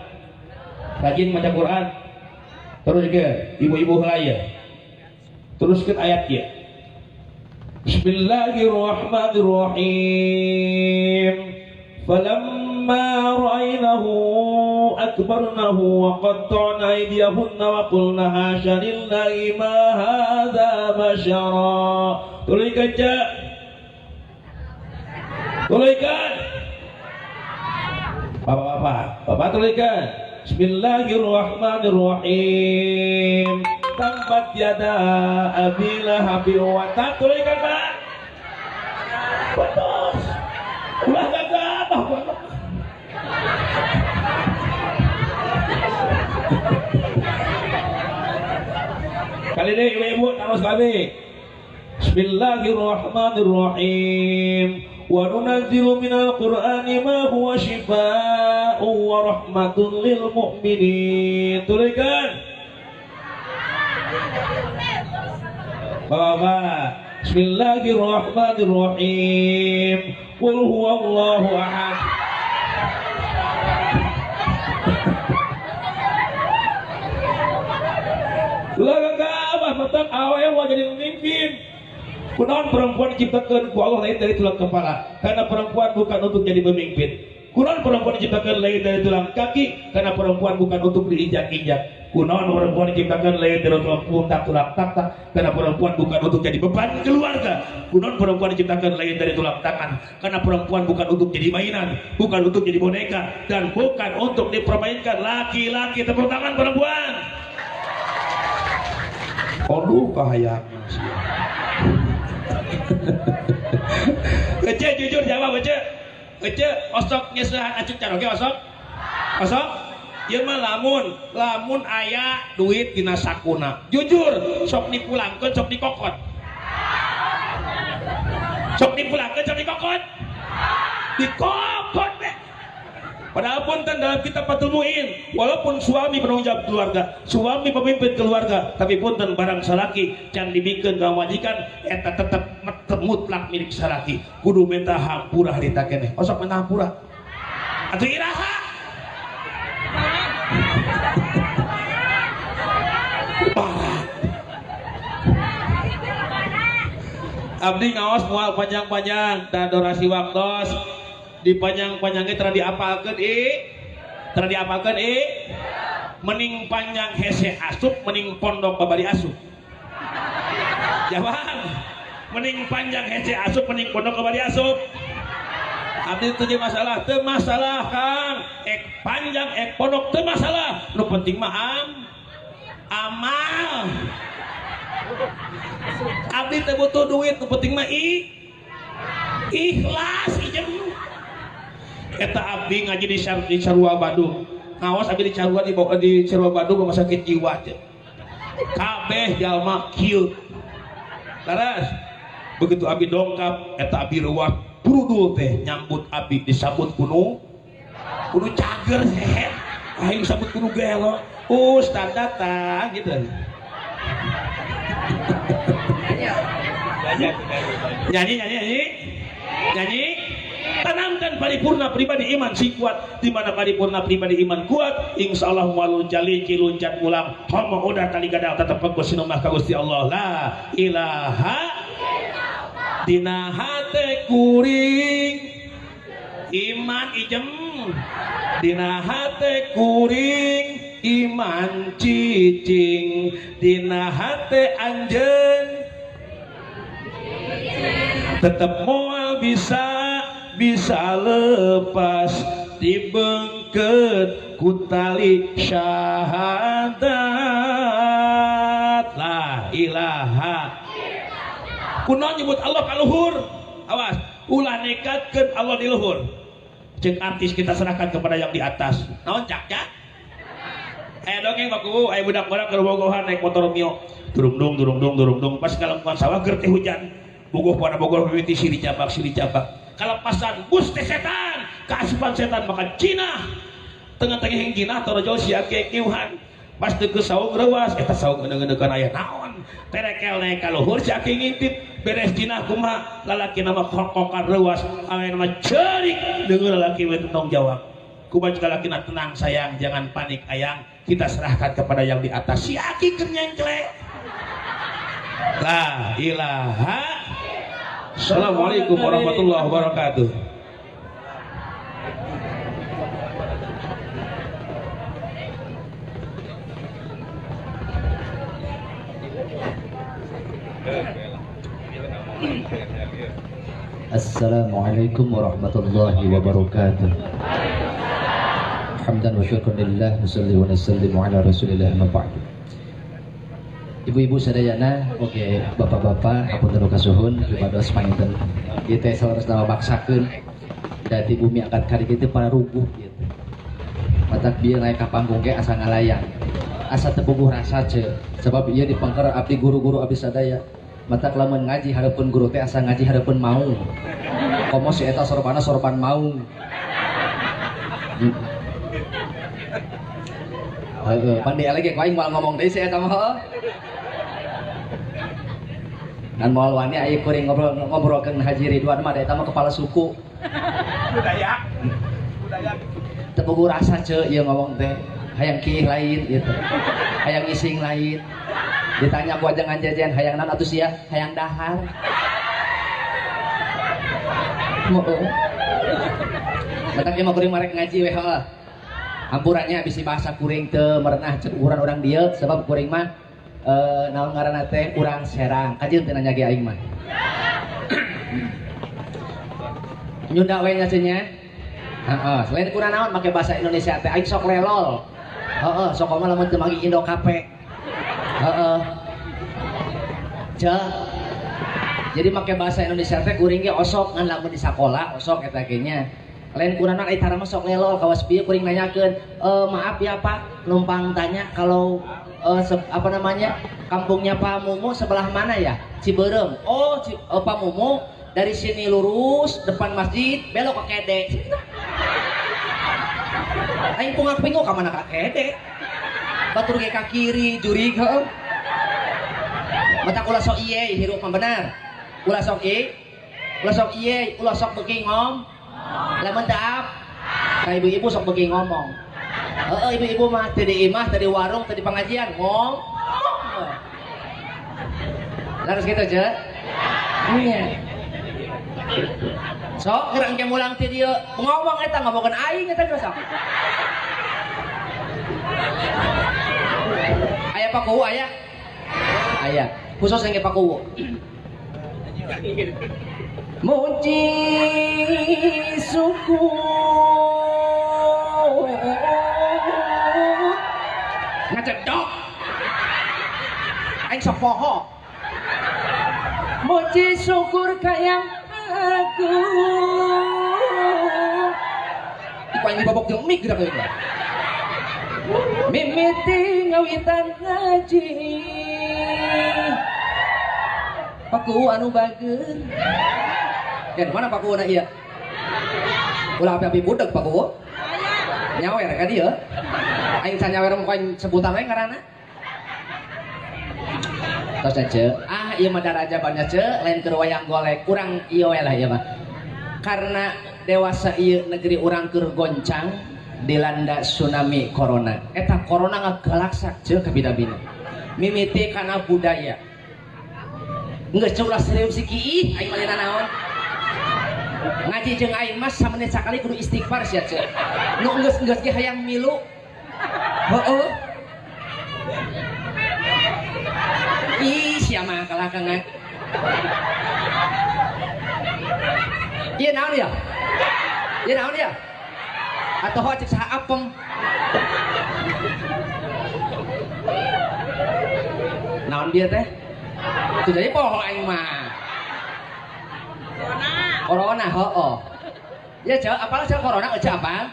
rajin baca Quran terus ke ibu-ibu helaya teruskan ayat ya Bismillahirrahmanirrahim falamma ra'aynahu akbarnahu wa qatta'na aydiyahunna wa qulna hasya lillahi ma hadza bashara tulikan bapak tulikan Bismillahirrahmanirrahim tambat yada abi lahabi wa tab tulikan pak putus ulah gagah kali ini ibu-ibu terus kami Bismillahirrahmanirrahim wa nunazzilu minal qur'ani ma huwa shifaa'un wa rahmatun lil mu'minin tulikan Bapak Bismillahirrahmanirrahim qul huwallahu ahad Laga abah petang awal wah jadi pemimpin. Kunaon perempuan diciptakan ku Allah lain dari tulang kepala, karena perempuan bukan untuk jadi pemimpin. Kunaon perempuan diciptakan lain dari tulang kaki, karena perempuan bukan untuk diinjak-injak. Kunaon perempuan diciptakan lain dari tulang pundak, tulang tatak, karena perempuan bukan untuk jadi beban keluarga. Kunaon perempuan diciptakan lain dari tulang tangan, karena perempuan bukan untuk jadi mainan, bukan untuk jadi boneka, dan bukan untuk dipermainkan. Laki-laki, tepuk tangan perempuan. Aduh kahayang Ece jujur jawab Ece osok nyesahan acuk can oke osok ieu mah lamun aya duit dina sakuna jujur sok dipulangkeun sok dikokot dikokot deh. Padahal pun dalam kitab Fathul Mu'in, walaupun suami penanggung jawab keluarga, suami pemimpin keluarga, tapi pun barang salaki can dibikeun ka majikan eta tetep mutlak milik salaki. Kudu minta hampura harita keneh. Osok minta hampura. Atuh iraha. Abdi ngaos moal panjang-panjang dan durasi waktos dipanjang-panjangnya tera diapalkeun mending panjang hese asup mending pondok babari asup jawab mending panjang hese asup mending pondok babari asup abdi teu masalah teu masalah Kang ek panjang ek pondok teu masalah nu penting mah amal abdi teu butuh duit nu penting mah ikhlas ieu eta abdi ngaji di Sarua Badung ngawas abdi di Sarua Badung rumah sakit jiwa aja kabeh jalma kieu laras begitu abi dongkap eta abi ruwah brudul teh nyambut abi disambut kuno cager hehe aing sambut kuno gelo ustad datang gitu nyanyi tanamkan paripurna pribadi iman si kuat di mana paripurna pribadi iman kuat insyaallah walul jali ciluncat ulang homo udah tali gadang tetep pegus sinumah ka Gusti Allah la ilaha dina hate kuring iman ijem dina hate kuring iman cicing dina hate anjeun tetep moal bisa lepas dibengket kutali syahadat la ilaha kuno nyebut Allah kaluhur awas ulah nekatkeun Allah di luhur jeung artis kita serahkan kepada yang di atas naon cak aya dongeng baku aya budak-budak keur bogohan naik motor Mio durung pas kalengkuan sawah keur teh hujan bogoh pada Bogor mimiti siri cabak kalepasan bus teh setan kaasupan setan maka Cina tengah-tengah yang Cina torojo sia keuhan pas teu saung reuas eta saung euneugan aya naon terekel naik ka luhur si aki ngintip beres Cina kumaha lalaki nama kokokan reuas aya nama ceurik deungeur lalaki we tanggung jawab kumaha lalakina tenang sayang jangan panik ayang kita serahkan kepada yang di atas si aki keur nyengklek la ilaha Assalamualaikum warahmatullahi wabarakatuh. Assalamualaikum warahmatullahi wabarakatuh. Hamdan wa syukran lillah nusalli wa nusallimu ala rasulillah amma ba'd. Ibu-ibu sadayana, oke, bapak-bapak, hapunten kasuhun, primados panginten. Ieu teh salerosna maksakeun dadi bumi angkat kali kitu para ruguh kitu. Matak bieu naik ka panggung ge asa ngalayang. Asa teu puguh rasa ce, sebab ieu dipangker abdi guru-guru abdi sadaya. Matak lamun ngaji hareupeun guru teh asa ngaji hareupeun maung. Komo si eta sorban maung. Pandai lagi kau ingin ngomong tadi saya tahu. Dan mau wani ayo kuring ngobrolkeun Haji Ridwan mah eta mah kepala suku. Budaya. Teu rasa ce ieu ngomong teh. Hayang kieu lain ieu teh. Hayang ising lain. Ditanya ku ajangan jajan hayang naon atuh sia? Hayang dahar. Moe. Matak ieu mah kuring marek ngaji we heuh. Hampurannya bisi bahasa kuring teu merenah cek ukuran orang dia sebab kuring mah naon ngaranna teh urang Serang kajeun teu nanya ge aing mah nyunda we nya cenah heeh selain kurang naon make bahasa Indonesia teh aing sok lelol heeh sok mah lamun teu magi Indo Cafe heeh jadi make bahasa Indonesia teh kuring ge osok ngan lamun di sakola osok eta ge nya lain kurang ai tara mah sok lelol kawas pieu kuring nanyakeun maaf ya Pak numpang tanya kalau apa namanya kampungnya Pak Mumu sebelah mana ya Ciberem oh Pak Mumu dari sini lurus depan masjid belok ke Kede aing pungak-pinguk ka mana ka Kede batur ge ka kiri jurig heuh mata ulah sok ieu hirup mah benar ulah sok ieu ulah sok beuki ngom lamun daap ka ibu-ibu sok beuki ngomong ibu-ibu mah teu di imah teu di warung teu di pengajian ngomong laras kitu ce iya sok geurang ke mulang ti dieu ngomong eta ngomongkeun aing eta geus sok aya pakuwu aya khusus yang ke pakuwu muji suku ngacedok aing sok poho muji syukur kayang aku iku aing dibobok jeung mik gerak euy mimiti ngawitan ngaji paku anu bageun ken mana paku na ieu ulah api budak paku nyawer ka dieu aing can nyawer mah sebutan we ngaranna tos ce ieu mah daraja banyak ce lain keur wayang golek urang ieu we lah ieu mah karena dewasa ieu negeri urang keur goncang dilanda tsunami corona eta corona ngagalaksak ce ka bida-bida mimiti kana budaya geus ulah serius si kiih aing mah naon ngaji jeung aing mah samenit sakali kudu istighfar sia ce nu geus ge hayang milu heueuh ih sia mah kalakangan ieu naon ya ieu naon ya atau hoa cek saha apem naon dia teh itu jadi poho aing mah corona heuh ya cek apalah cek corona cek apa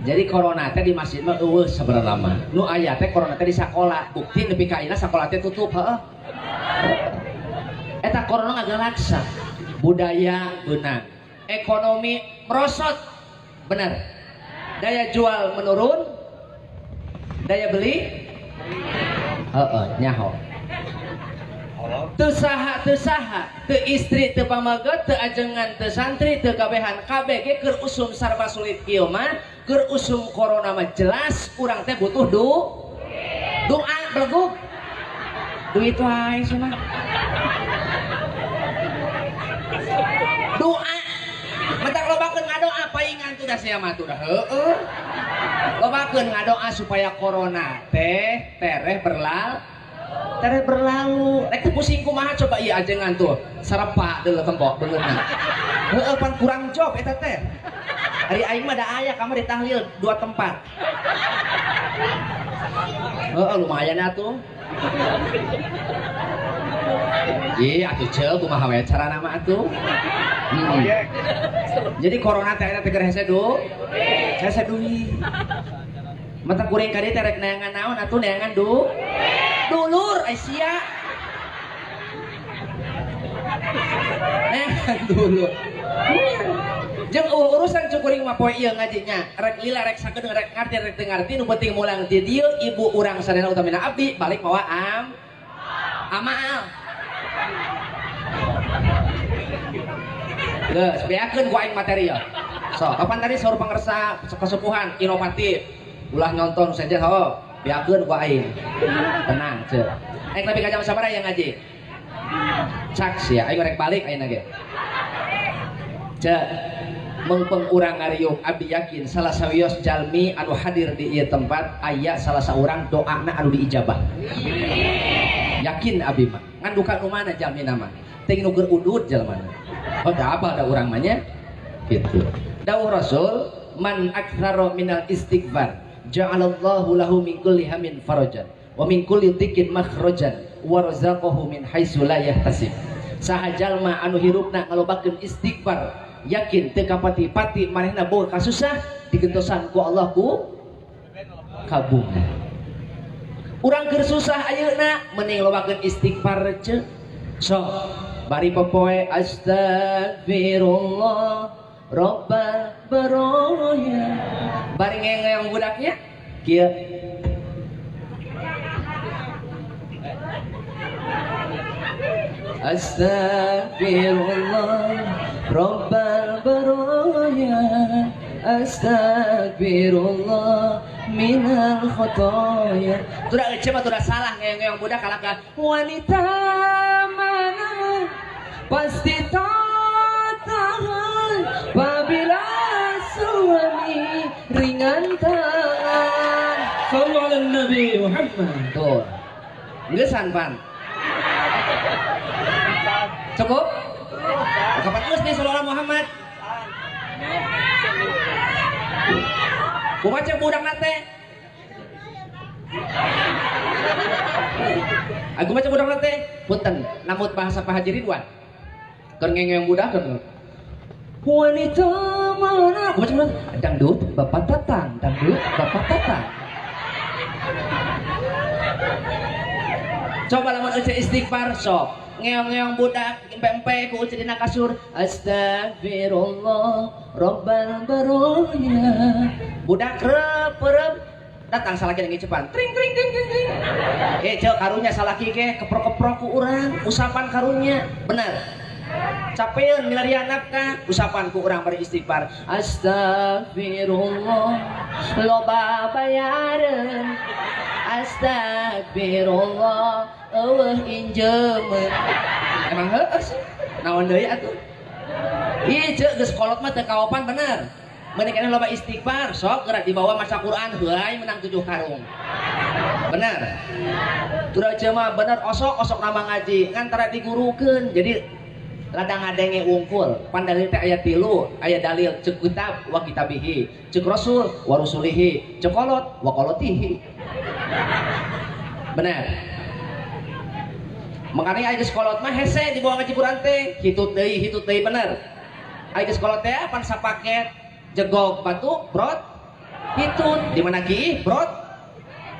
jadi corona teh di masjid mah eueuh sabarang lama nu aya teh corona teh di sakola bukti nepi ka ayeuna sakola teh tutup heuh eta corona ngagalaksa budaya beunang ekonomi merosot benar daya jual menurun daya beli nyaho teu saha teu istri teu pamaget teu ajengan teu santri teu kabehan kabeh ge keur usum sarba sulit kieu mah keur usum corona mah jelas urang teh butuh doa beleguk duit wae cenah doa mentak lobakeun ngadoa paingan tuh dah sia mah tuh dah heueuh lobakeun ngadoa supaya corona teh tereh berlalu rek teu pusing kumaha coba ieu ajengan tuh sarepa deuleu tembok beungeutna heueuh pan kurang job eta teh ari aing mah da aya kamar ditahlil 2 tempat heueuh lumayan atuh iya atuh ceuk kumaha we carana mah atuh jadi corona teh eta teh hese duit mata kuring ka dieu teh rek neangan naon atuh neangan dulur sia neangan dulur jeung urusan cukuring mah poe ieu ngajinya rek lila rek sakedeung rek ngarti rek teu ngarti nu penting mulang ti dieu ibu urang sadayana utamina abdi balik mawa amaal geus beakeun ku aing material so kapan tadi saur pangersa kesepuhan inovatif ulah nyonton saja ho beakeun ku aing tenang ceuk aing tapi ka jam sabaraha yang ngaji cak sia aing rek balik ayeuna ge ceuk mengpeng urang ngariung abdi yakin salah sawios jalmi anu hadir di ieu tempat aya salah saurang doana anu diijabah yakin abdi mah ngan duka nu mana jalmi nama teh nu keur udud jalmana oh da apa ada urang mah nya kitu dawuh rasul man aktsara minal istighfar ja'alallahu lahu min kulli hammin farajan wa min kulli dhikin makhrajan wa razaqahu min haitsu la yahtasib saha jalma anu hirupna ngalobakeun istighfar yakin teu kapati-pati manehna bour kasusah digentosan ku Allah ku kabungna urang keur susah ayeuna mending lobakeun istighfar ceuk so bari popoe astagfirullah rabbal baroya bari ngeong budaknya kieu astagfirullah rabbal baroya astagfirullah minal khotoya tudah coba tudah salah ngeong budak kalaka wanita mana pasti tak tahan apabila suami ringan tangan sallallahu alaihi nabi Muhammad tuh gesan pan cukup kapan terus nih sallallahu Muhammad kumaha cek budak nate aku baca budak nate punten namut bahasa Pak Haji Ridwan keur ngengeng budak kan wanita mana macam mana? Dangdut bapak tatang, dangdut bapak tatang. Coba lamun eueuh istighfar sok. Ngeong-ngeong budak empe-empe ku uceun dina kasur. Astagfirullah Rabbal baroya. Budak reup datang salaki lagi cepan. Tring tring tring tring tring. Cek karunya salaki ke keprok-keprok ku urang, usapan karunya. Bener. Capeun milarian nafkah, usapan ku urang bari istighfar. Astagfirullah loba bayareun. Astagfirullah eueuh injeumeuh. Emang heueuh sih. Naon deui atuh? Ieu ceuk geus kolot mah teu kaopan bener. Mending kana loba istighfar, sok geura dibawa maca Quran heuai menang 7 karung. Bener. Turah mah bener osok nama ngaji ngan tara digurukeun. Jadi ladang ngadenge ungkul. Pan dalil teh aya 3, aya dalil ceuk kitab wa kitabihi, ceuk rasul wa rusulihi, ceuk kolot wa kolotihi. Bener. Makanya aya geus kolot mah hese dibawa ngaji Quran teh, hitut deui bener. Aya geus kolot teh pan sapaket jegog batuk brot hitut di mana kieu brot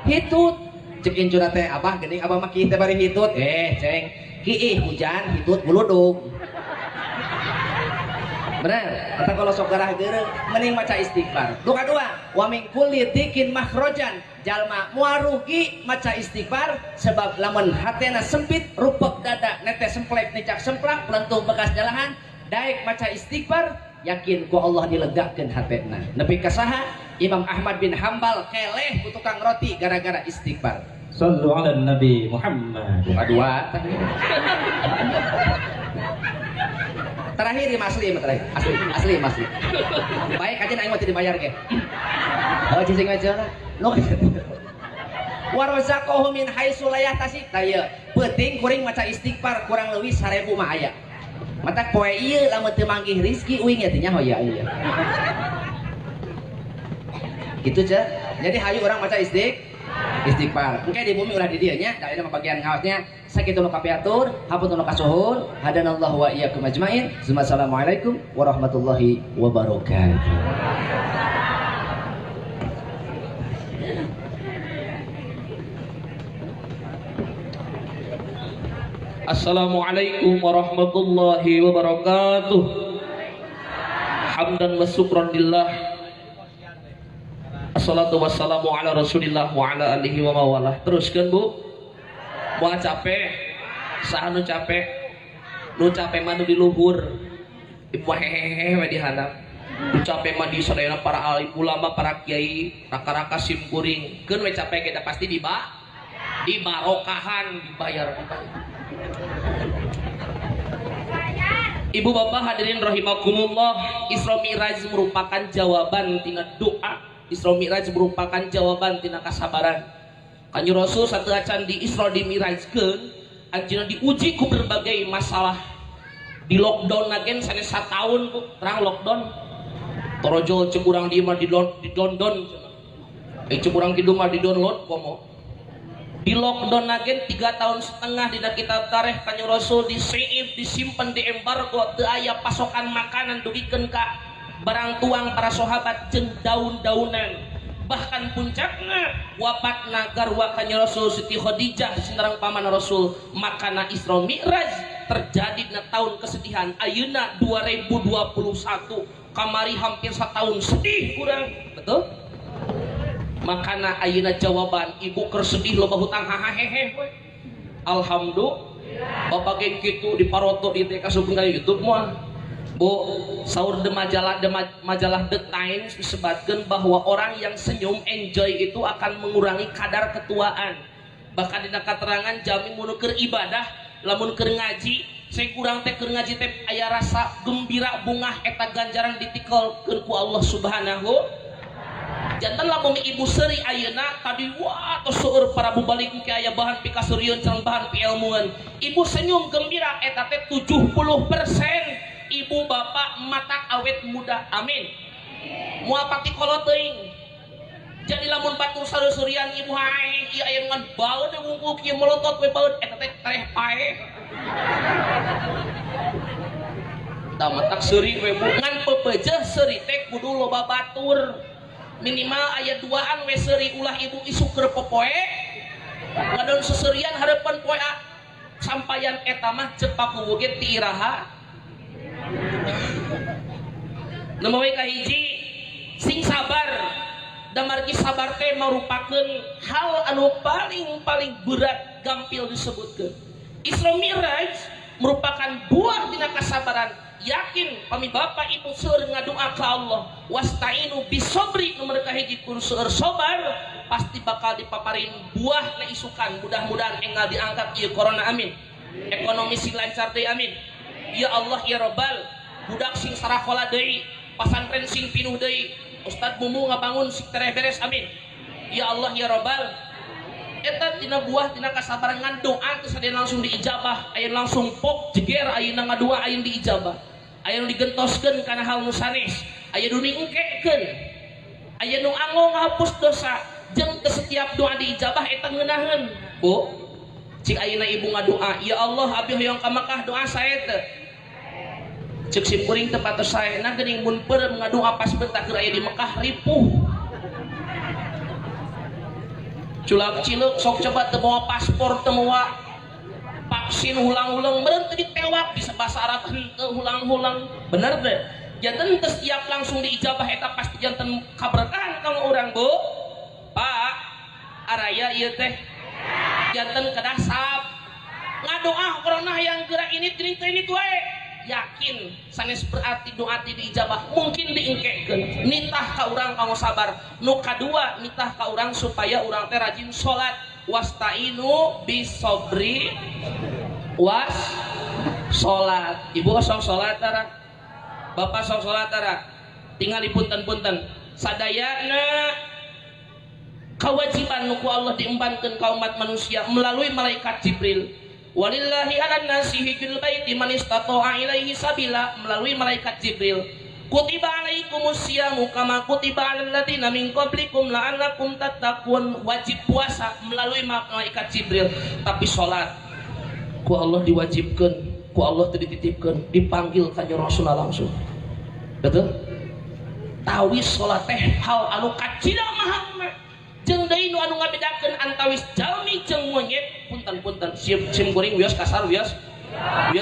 hitut cek incuna teh abah geuning abah mah kieu teh bari hitut ceng kieu hujan hitut buludug bener kata kalau sok garah geureuh mending maca istighfar. Nu kadua wa min kulli dikin makhrajan jalma moal rugi maca istighfar sebab lamun hatena sempit rupek dada nete semplek nicak semplak pelentung bekas jalahan daek maca istighfar yakin ku Allah dilegakeun hatena. Nepi ka saha? Imam Ahmad bin Hambal keleh ku tukang roti gara-gara istighfar. Sallu ala Nabi Muhammad. Dua. Terakhir Imam asli terakhir. Asli. Baik aja aing mah teu dibayar ge. Oh cicing aja. Nu wa razaqahu min haitsu la yahtasib. Taya, penting kuring maca istighfar kurang leuwih 1000 mah aya. Mata poe ieu lamun teu manggih rezeki uing nya teh nyaho ya ieu. Gitu cenah. Jadi hayu orang maca istighfar. Engke di bumi ulah di dieu nya, da mah bagian ngaosnya sakitu nu kapiatur, hapunten nu kasuhun, hadanallahu wa iyyakum ajmain. Assalamualaikum warahmatullahi wabarakatuh. Assalamualaikum warahmatullahi wabarakatuh. Hamdan wa syukran lillah. Assalatu wassalamu ala rasulillah wa ala alihi wa mawalah. Teruskan bu. Moal capek. Saha nu capek? Nu capek mah nu di luhur. Ibu hehehe we dihandap. Nu capek mah di sadayana para alim ulama, para kiai, raka-raka simkuring. Keun we capek kita pasti dibarokahan, dibayar. Ibu bapak hadirin rahimakumullah, Isra Mi'raj merupakan jawaban tina doa. Isra Mi'raj merupakan jawaban tina kasabaran. Kanjeng Rasul sateacan di Isra di Mi'rajkeun, anjeunna diuji ku berbagai masalah. Di lockdown agen sanes sataun ku, terang lockdown. Torojol ceuk urang di mah di London. Ceuk urang kidu mah di download komo. Di lockdown agen 3,5 tahun di kitab tarikh Kanjeng Rasul diseif disimpen di embargo teu aya pasokan makanan dugikeun ka barang tuang para sahabat jeung daun-daunan. Bahkan puncakna wafatna garwa Kanjeng Rasul Siti Khadijah sinareng paman Rasul. Makana Isra Mi'raj terjadi na tahun kesedihan. Ayeuna 2021 kamari hampir setahun sedih kurang betul. Makana ayeuna jawaban ibu keur sedih loba hutang hahahehe we. Alhamdulillah. Bapak geng kitu diparoto di teh kasupkeun ka YouTube moal. Bu, saur de majalah The Times disebutkan bahwa orang yang senyum enjoy itu akan mengurangi kadar ketuaan. Bahkan dina katerangan jami mun keur ibadah, lamun keur ngaji, saya kurang teh keur ngaji teh aya rasa gembira bungah eta ganjaran ditikelkeun ku Allah Subhanahu. Jantan lamun ibu seri ayeuna tadi wah tos seueur para bubalik ke aya bahan pikasuriun sareng bahan pielmuan. Ibu senyum gembira eta teh 70%. Ibu bapak matak awet muda. Amin. Moal pati kolot teuing. Jadi lamun batur sarusurian ibu hae ieu aya ngan baeud wungkul kieu melotot we baeud eta teh tareh pae. Damatak seuri we bu ngan pepejeh seuri teh kudu loba batur minimal aya 2an we seuri ulah ibu isuk keur popoe ngadon seserian hareupan poe sampayan eta mah ceuk pakuwu ge ti iraha Namawi kahiji sing sabar da margi sabar teh merupakeun hal anu paling berat gampil disebutkeun. Isra Mi'raj merupakan buah dina kasabaran. Yakin pami bapak ibu seueur ngadoa ka Allah wasta'inu bisobri nomor kahiji kudu seueur sabar pasti bakal dipaparin buah na isukan mudah-mudahan enggal diangkat ieu corona amin ekonomi sing lancar deui amin ya Allah ya Rabbal budak sing sarakola deui pasantren sing pinuh deui Ustad Mumu ngabangun sing tereh beres amin ya Allah ya Rabbal eta tina buah tina kasabaran ngan doa geus langsung diijabah aya langsung pok jeger ayeuna ngadoa aya diijabah aya nu digentoskeun kana hal nu sanes aya nu diengkekeun aya nu anggo ngahapus dosa jeung teu setiap doa diijabah eta ngeunaheun Bu cik ayeuna ibu ngadoa ya Allah abdi hoyong ka Makkah doa sae teu cek sim kuring teu patos saena geuning mun peureum ngadoa pas bentak keur aya di Mekah ripuh culak ciluk sok coba teu bawa paspor teu bawa vaksin ulang-ulang bener tadi tewak bisa bahasa Arab henteu ulang-ulang bener deh janten teu siap langsung diijabah eta pasti janten kaberkahan kanggo urang Bu Pak araya ieu teh janten kedah sab ngadoa corona yang gerak ini wae yakin sanes berarti doa ti diijabah mungkin diengkekeun nitah ka urang kanggo sabar nu kadua nitah ka urang supaya urang teh rajin salat wasta'inu bisobri was salat ibu sok salat tara bapak sok salat tara tinggal dipunten-punten sadayana kewajiban nu ku Allah diembankeun ka umat manusia melalui malaikat Jibril walillahi 'alan nasi hijjul baiti man istata'a ilaihi sabila melalui malaikat Jibril kutiba alaikumus syamu kama kutiba alal ladzina min qablikum la'allakum tattaqun wajib puasa melalui malaikat Jibril tapi salat ku Allah diwajibkeun ku Allah teu dititipkeun dipanggil ka Rasulullah langsung betul tawis salat teh hal anu kacida mahal jeung deui nu anu ngabedakeun antawis jalmi jeung monyet punten-punten sim kuring wios kasar wios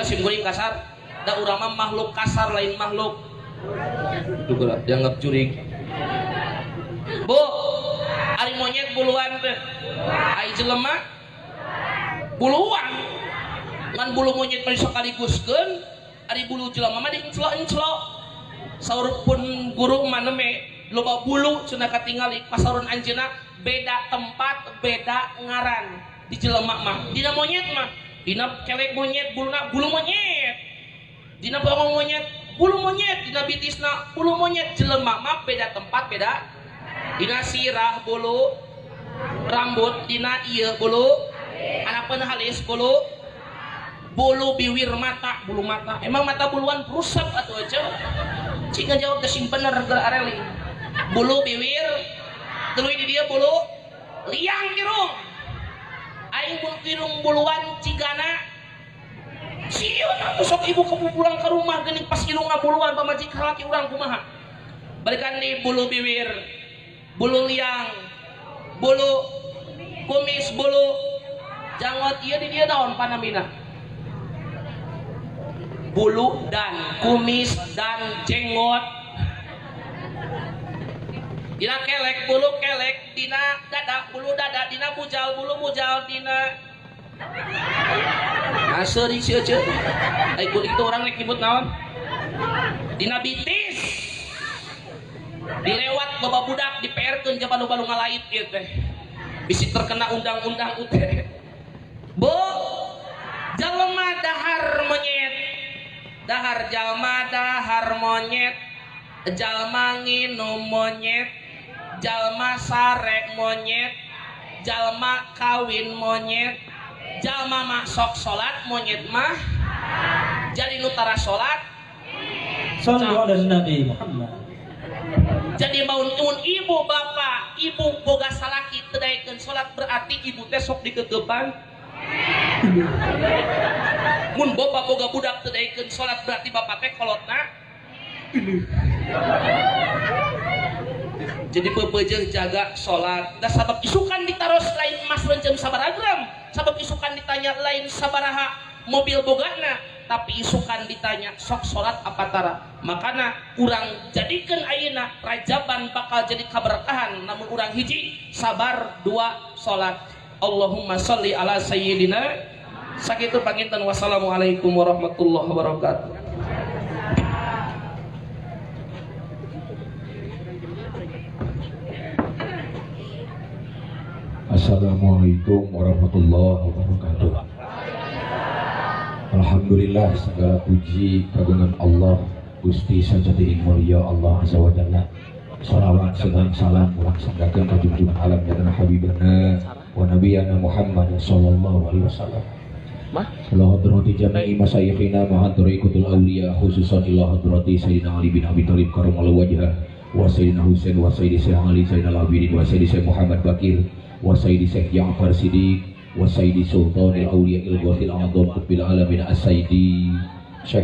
sim kuring kasar da urang mah makhluk kasar lain makhluk juga dianggap curig Bu ari monyet buluan teh ai jelema buluan ngan bulu monyet mah sakaliguskeun ari bulu jelema mah dienclo-enclo saur pun guru maneme loba bulu cenah katingali pasaurun anjeunna beda tempat beda ngaran di jelema mah dina monyet mah dina kelek monyet buluna bulu monyet dina bawang monyet bulu monyet dina bitisna bulu monyet jelema mah beda tempat beda dina sirah bulu rambut dina ieu bulu anapeun halis bulu biwir mata bulu mata emang mata buluan rusak atuh aja cing ngajawab teh sing bener geus areli bulu biwir tuluy di dia bulu liang irung aing bulu irung buluan cigana sieun sok ibu pulang ke rumah geuning pas irungna buluan pamajikan laki urang kumaha balikan di bulu biwir bulu liang bulu kumis bulu jangot ieu di dia daun panamina bulu dan kumis dan jenggot dina kelek bulu kelek dina dada bulu dada dina bujal bulu bujal dina aseri si aja ai kulit itu orang nek nyebut naon dina bitis dilewat loba budak diperkeun ka banu-banu ngalait ieu teh bisi terkena undang-undang UTE Bu jalma dahar monyet dahar jalma dahar monyet jalma nginum monyet jalma sare monyet jalma kawin monyet jalma masuk salat monyet mah jadi nutara salat sallallahu alaihi Nabi Muhammad jadi baun ibu bapak ibu boga salaki teu daekeun salat berarti ibu teh sok dikekepan Mun bapak boga budak teu daekeun salat berarti bapak teh kolotna. Jadi pepeujeuh jaga salat. Da sabab isukan ditaros lain emas rencen sabaraha gram, sabab isukan ditanya lain sabaraha mobil bogana, tapi isukan ditanya sok salat apa tara. Makana urang jadikeun ayeuna Rajaban bakal jadi kaberkahan, namun urang hiji sabar, dua salat. Allahumma sholli ala sayyidina. Sakitu panginten, wassalamualaikum warahmatullahi wabarakatuh. Assalamualaikum warahmatullahi wabarakatuh. Alhamdulillah, segala puji kagungan Allah Gusti Sajati Mulia Allah Azza wa Jalla. Salawat serta salam urang sanggakeun ka junjungan alam nyatana habibana wa nabiyana Muhammad sallallahu alaihi wasallam. Ila hadrati jami'i masyayikhina mahadri kutul awliya khususan ila hadrati Sayyidina Ali bin Abi Thalib karamallahu wajhah wa Sayyidina Husain wa Sayyidi Syekh Ali Zainal Abidin wa Sayyidi Syekh Muhammad Bakir wa Sayyidi Syekh Ja'far Siddiq wa Sayyidi Sultanil Awliya il Ghawthil A'zam Qutbil Alamin As-Sayyidi Syekh